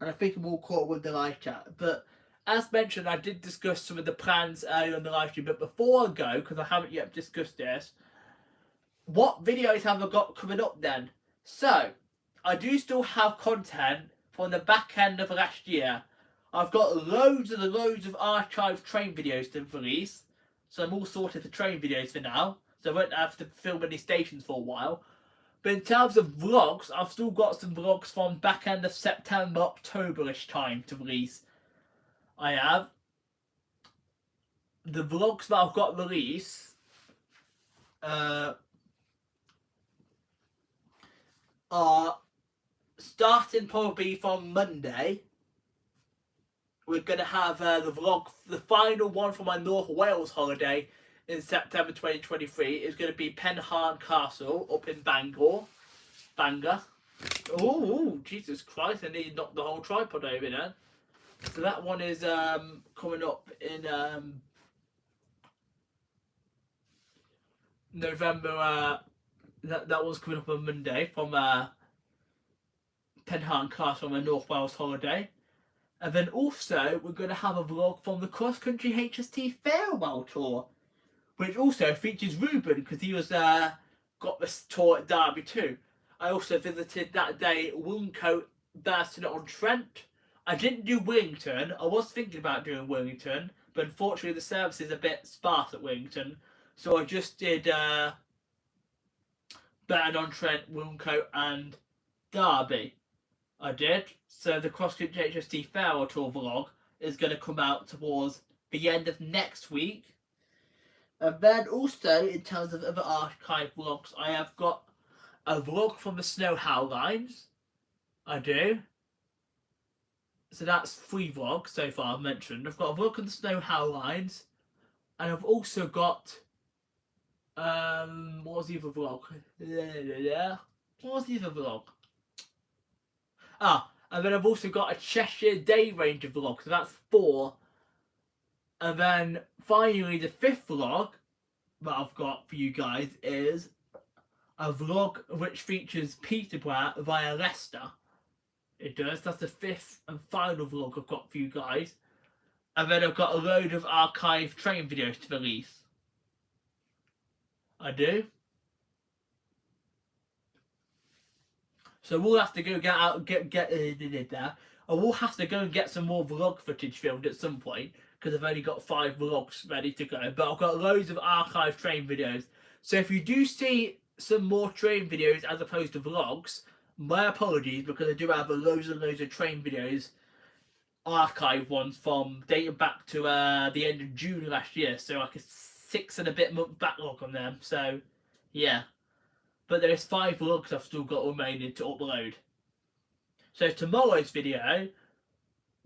[SPEAKER 1] and I think I'm all caught with the live chat. But as mentioned, I did discuss some of the plans earlier on the live stream. But before I go, because I haven't yet discussed this, what videos have I got coming up then? So I do still have content from the back end of last year. I've got loads of archived train videos to release. So I'm all sorted for train videos for now. So I won't have to film any stations for a while. But in terms of vlogs, I've still got some vlogs from back end of September, October-ish time to release. I have. The vlogs that I've got released are starting probably from Monday. We're going to have the vlog, the final one for my North Wales holiday in September 2023 is going to be Penhart Castle up in Bangor. Oh, Jesus Christ, I need to knock the whole tripod over then. So that one is coming up in November. That one's coming up on Monday from Penhart Castle on my North Wales holiday. And then also, we're going to have a vlog from the Cross Country HST Farewell Tour, which also features Ruben, because he was got this tour at Derby too. I also visited that day Wilmcote, Burton-on-Trent. I didn't do Willington. I was thinking about doing Willington, but unfortunately the service is a bit sparse at Willington. So I just did Burton-on-Trent, Wilmcote and Derby. I did. So the Cross Country HST Farewell Tour vlog is going to come out towards the end of next week. And then also, in terms of other archive vlogs, I have got a vlog from the Snow Howlines. I do. So that's 3 vlogs so far I've mentioned. I've got a vlog on the Snow Howlines, and I've also got what was the other vlog? What was the other vlog? And then I've also got a Cheshire Day Ranger vlog, so that's 4. And then finally the 5th vlog that I've got for you guys is a vlog which features Peterborough via Leicester. It does. That's the 5th and final vlog I've got for you guys. And then I've got a load of archive train videos to release. I do. So we'll have to go there. I will have to go and get some more vlog footage filmed at some point, because I've only got 5 vlogs ready to go. But I've got loads of archive train videos. So if you do see some more train videos as opposed to vlogs, my apologies, because I do have loads and loads of train videos, archive ones from dating back to the end of June last year. So like a 6 and a bit month backlog on them. So yeah. But there's 5 vlogs I've still got remaining to upload. So tomorrow's video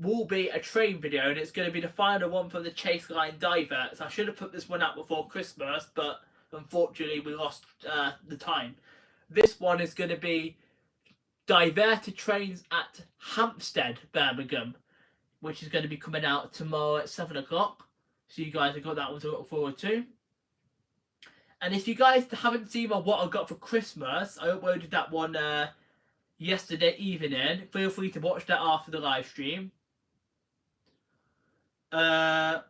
[SPEAKER 1] will be a train video, and it's going to be the final one from the Chase Line Divert. So I should have put this one out before Christmas, but unfortunately we lost the time. This one is going to be diverted trains at Hampstead, Birmingham, which is going to be coming out tomorrow at 7 o'clock. So you guys have got that one to look forward to. And if you guys haven't seen what I got for Christmas, I uploaded that one yesterday evening. Feel free to watch that after the live stream. Yeah,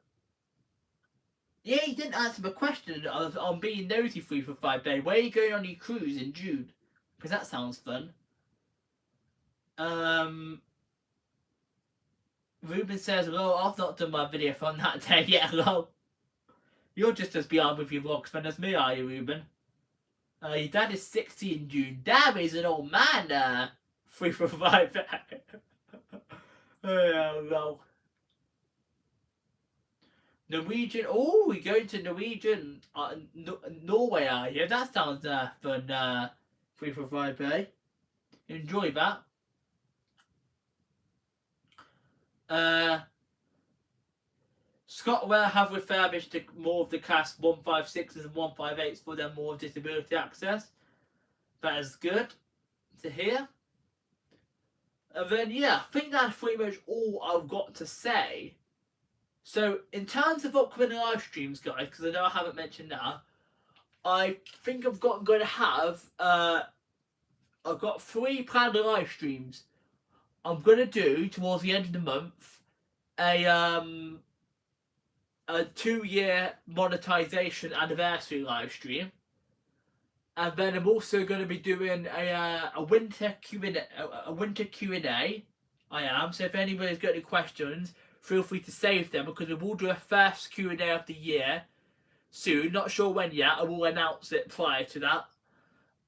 [SPEAKER 1] you didn't answer my question on being nosy 345 Bay. Where are you going on your cruise in June? Because that sounds fun. Ruben says, "Hello, I've not done my video from that day yet." Hello. You're just as behind with your vlogs fan as me, are you, Ruben? Your dad is 60 in June. Damn, he's an old man. 345. Oh, no. Norwegian. Oh, we're going to Norwegian. Norway, are you? That sounds fun. 345, eh? Enjoy that. ScotRail have refurbished more of the cast 156s and 158s for their more disability access. That is good to hear. And then, yeah, I think that's pretty much all I've got to say. So, in terms of upcoming live streams, guys, because I know I haven't mentioned that, I think I've going to have, I've got 3 planned live streams. I'm going to do, towards the end of the month, a 2-year monetization anniversary live stream, and then I'm also going to be doing a winter Q&A. I am. So if anybody's got any questions, feel free to save them, because we will do a first Q&A of the year soon. Not sure when yet. I will announce it prior to that,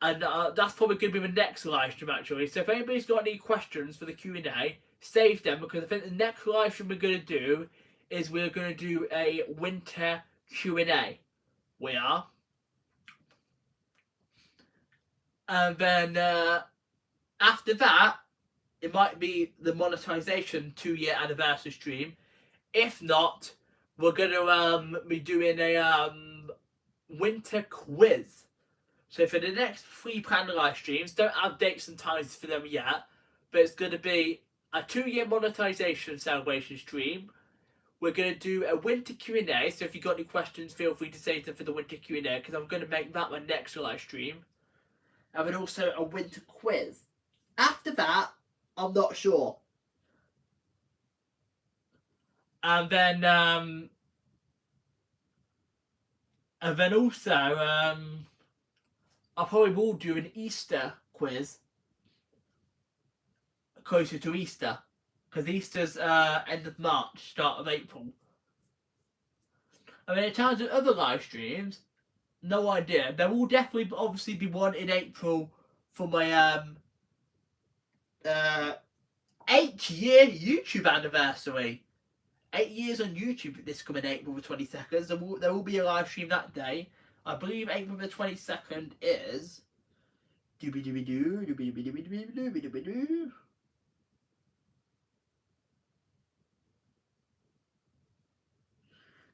[SPEAKER 1] and that's probably going to be the next live stream actually. So if anybody's got any questions for the Q&A, save them, because I think the next live stream we're going to do is we're going to do a winter Q&A. We are. And then after that, it might be the monetization 2-year anniversary stream. If not, we're going to be doing a winter quiz. So for the next 3 planned live streams, don't have dates and times for them yet, but it's going to be a 2-year monetization celebration stream. We're going to do a winter Q&A, so if you've got any questions, feel free to save them for the winter Q&A, because I'm going to make that my next live stream. And then also a winter quiz. After that, I'm not sure. And then also, I probably will do an Easter quiz closer to Easter, because Easter's end of March, start of April. I mean, in terms of other live streams, no idea. There will definitely obviously be one in April for my 8-year YouTube anniversary. 8 years on YouTube this coming April the 22nd. There will be a live stream that day. I believe April the 22nd is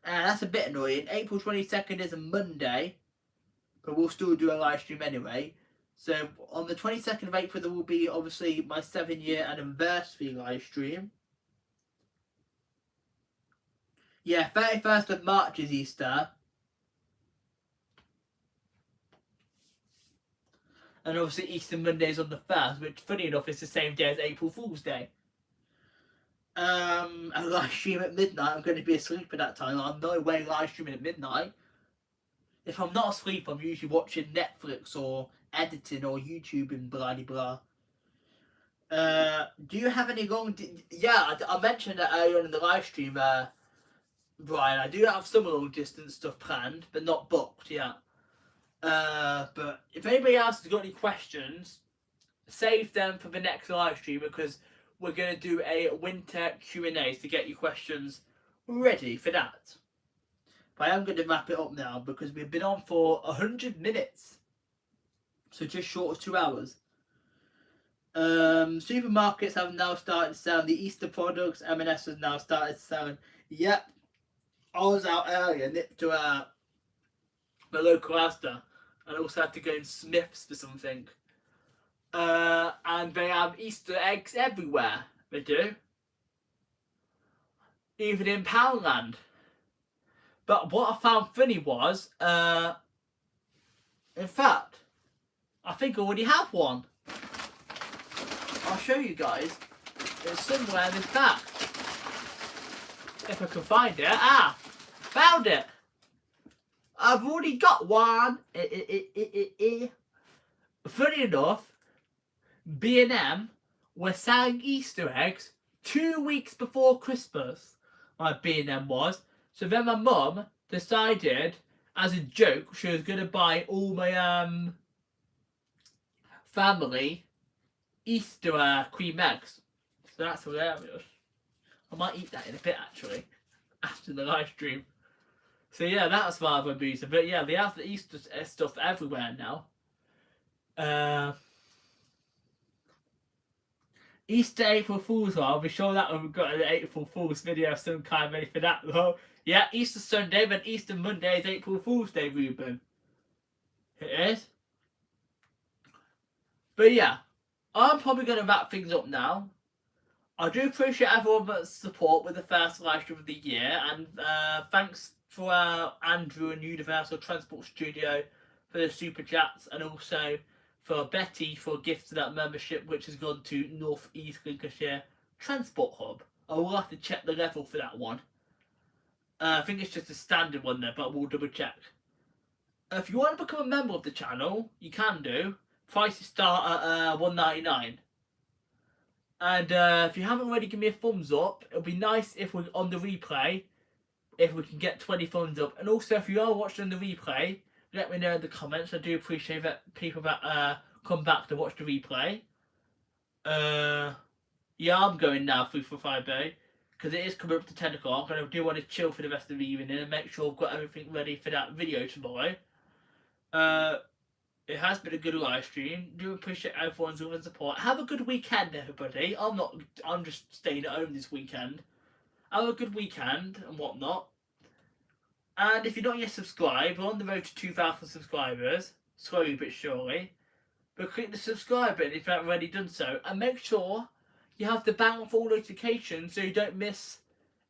[SPEAKER 1] That's a bit annoying. April 22nd is a Monday, but we'll still do a live stream anyway. So on the 22nd of April, there will be obviously my 7-year anniversary live stream. Yeah, 31st of March is Easter. And obviously Easter Monday is on the 1st, which funny enough is the same day as April Fool's Day. A live stream at midnight. I'm going to be asleep at that time. I'm no way live streaming at midnight. If I'm not asleep, I'm usually watching Netflix or editing or YouTube and blah blah. Do you have any long? Yeah, I mentioned that earlier on in the live stream, Brian. I do have some long distance stuff planned, but not booked yet. But if anybody else has got any questions, save them for the next live stream because we're going to do a winter Q&A to get your questions ready for that. But I am going to wrap it up now because we've been on for 100 minutes. So just short of 2 hours. Supermarkets have now started selling the Easter products. M&S has now started selling. Yep. I was out earlier, nipped to the local Asda. And also had to go in Smith's for something. And they have Easter eggs everywhere. They do. Even in Poundland. But what I found funny was, in fact, I think I already have one. I'll show you guys. It's somewhere in this bag. If I can find it. Ah! Found it! I've already got one. Funny enough, B&M were selling Easter eggs 2 weeks before Christmas. My B&M was. So then my mum decided, as a joke, she was going to buy all my family Easter cream eggs. So that's hilarious. I might eat that in a bit actually, after the live stream. So yeah, that's rather amusing. But yeah, they have the Easter stuff everywhere now. Easter April Fool's, I'll be sure that when we've got an April Fool's video of some kind ready for that though. Yeah, Easter Sunday, then Easter Monday is April Fool's Day, Ruben. It is. But yeah, I'm probably going to wrap things up now. I do appreciate everyone's support with the first live stream of the year, and thanks for Andrew and Universal Transport Studio for the super chats, and also for Betty for gifts to that membership, which has gone to North East Lincolnshire Transport Hub. I will have to check the level for that one. I think it's just a standard one there, but we'll double check. If you want to become a member of the channel, you can do. Prices start at $1.99. And if you haven't already, give me a thumbs up. It'll be nice if we're on the replay, if we can get 20 thumbs up. And also, if you are watching the replay, let me know in the comments. I do appreciate that people that come back to watch the replay. Yeah, I'm going now 345 day because it is coming up to 10 o'clock, and I do want to chill for the rest of the evening and make sure I've got everything ready for that video tomorrow. It has been a good live stream. Do appreciate everyone's love and support. Have a good weekend, everybody. I'm just staying at home this weekend. Have a good weekend and whatnot. And if you're not yet subscribed, we're on the road to 2,000 subscribers, slowly but surely. But click the subscribe button if you haven't already done so, and make sure you have the bell for all notifications so you don't miss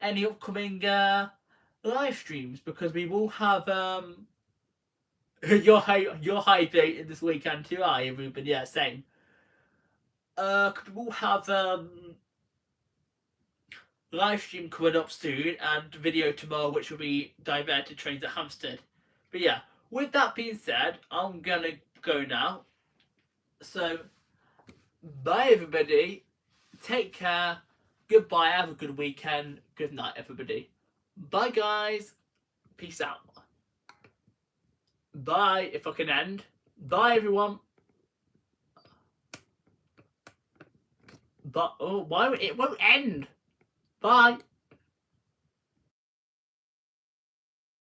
[SPEAKER 1] any upcoming live streams, because we will have your hydrating this weekend too, are you, Ruben? Yeah, same. We will have live stream coming up soon and video tomorrow, which will be diverted trains at Hampstead. But yeah, with that being said, I'm gonna go now. So, bye everybody. Take care. Goodbye. Have a good weekend. Good night, everybody. Bye, guys. Peace out. Bye, if I can end. Bye, everyone. But, oh, why it won't end? Bye.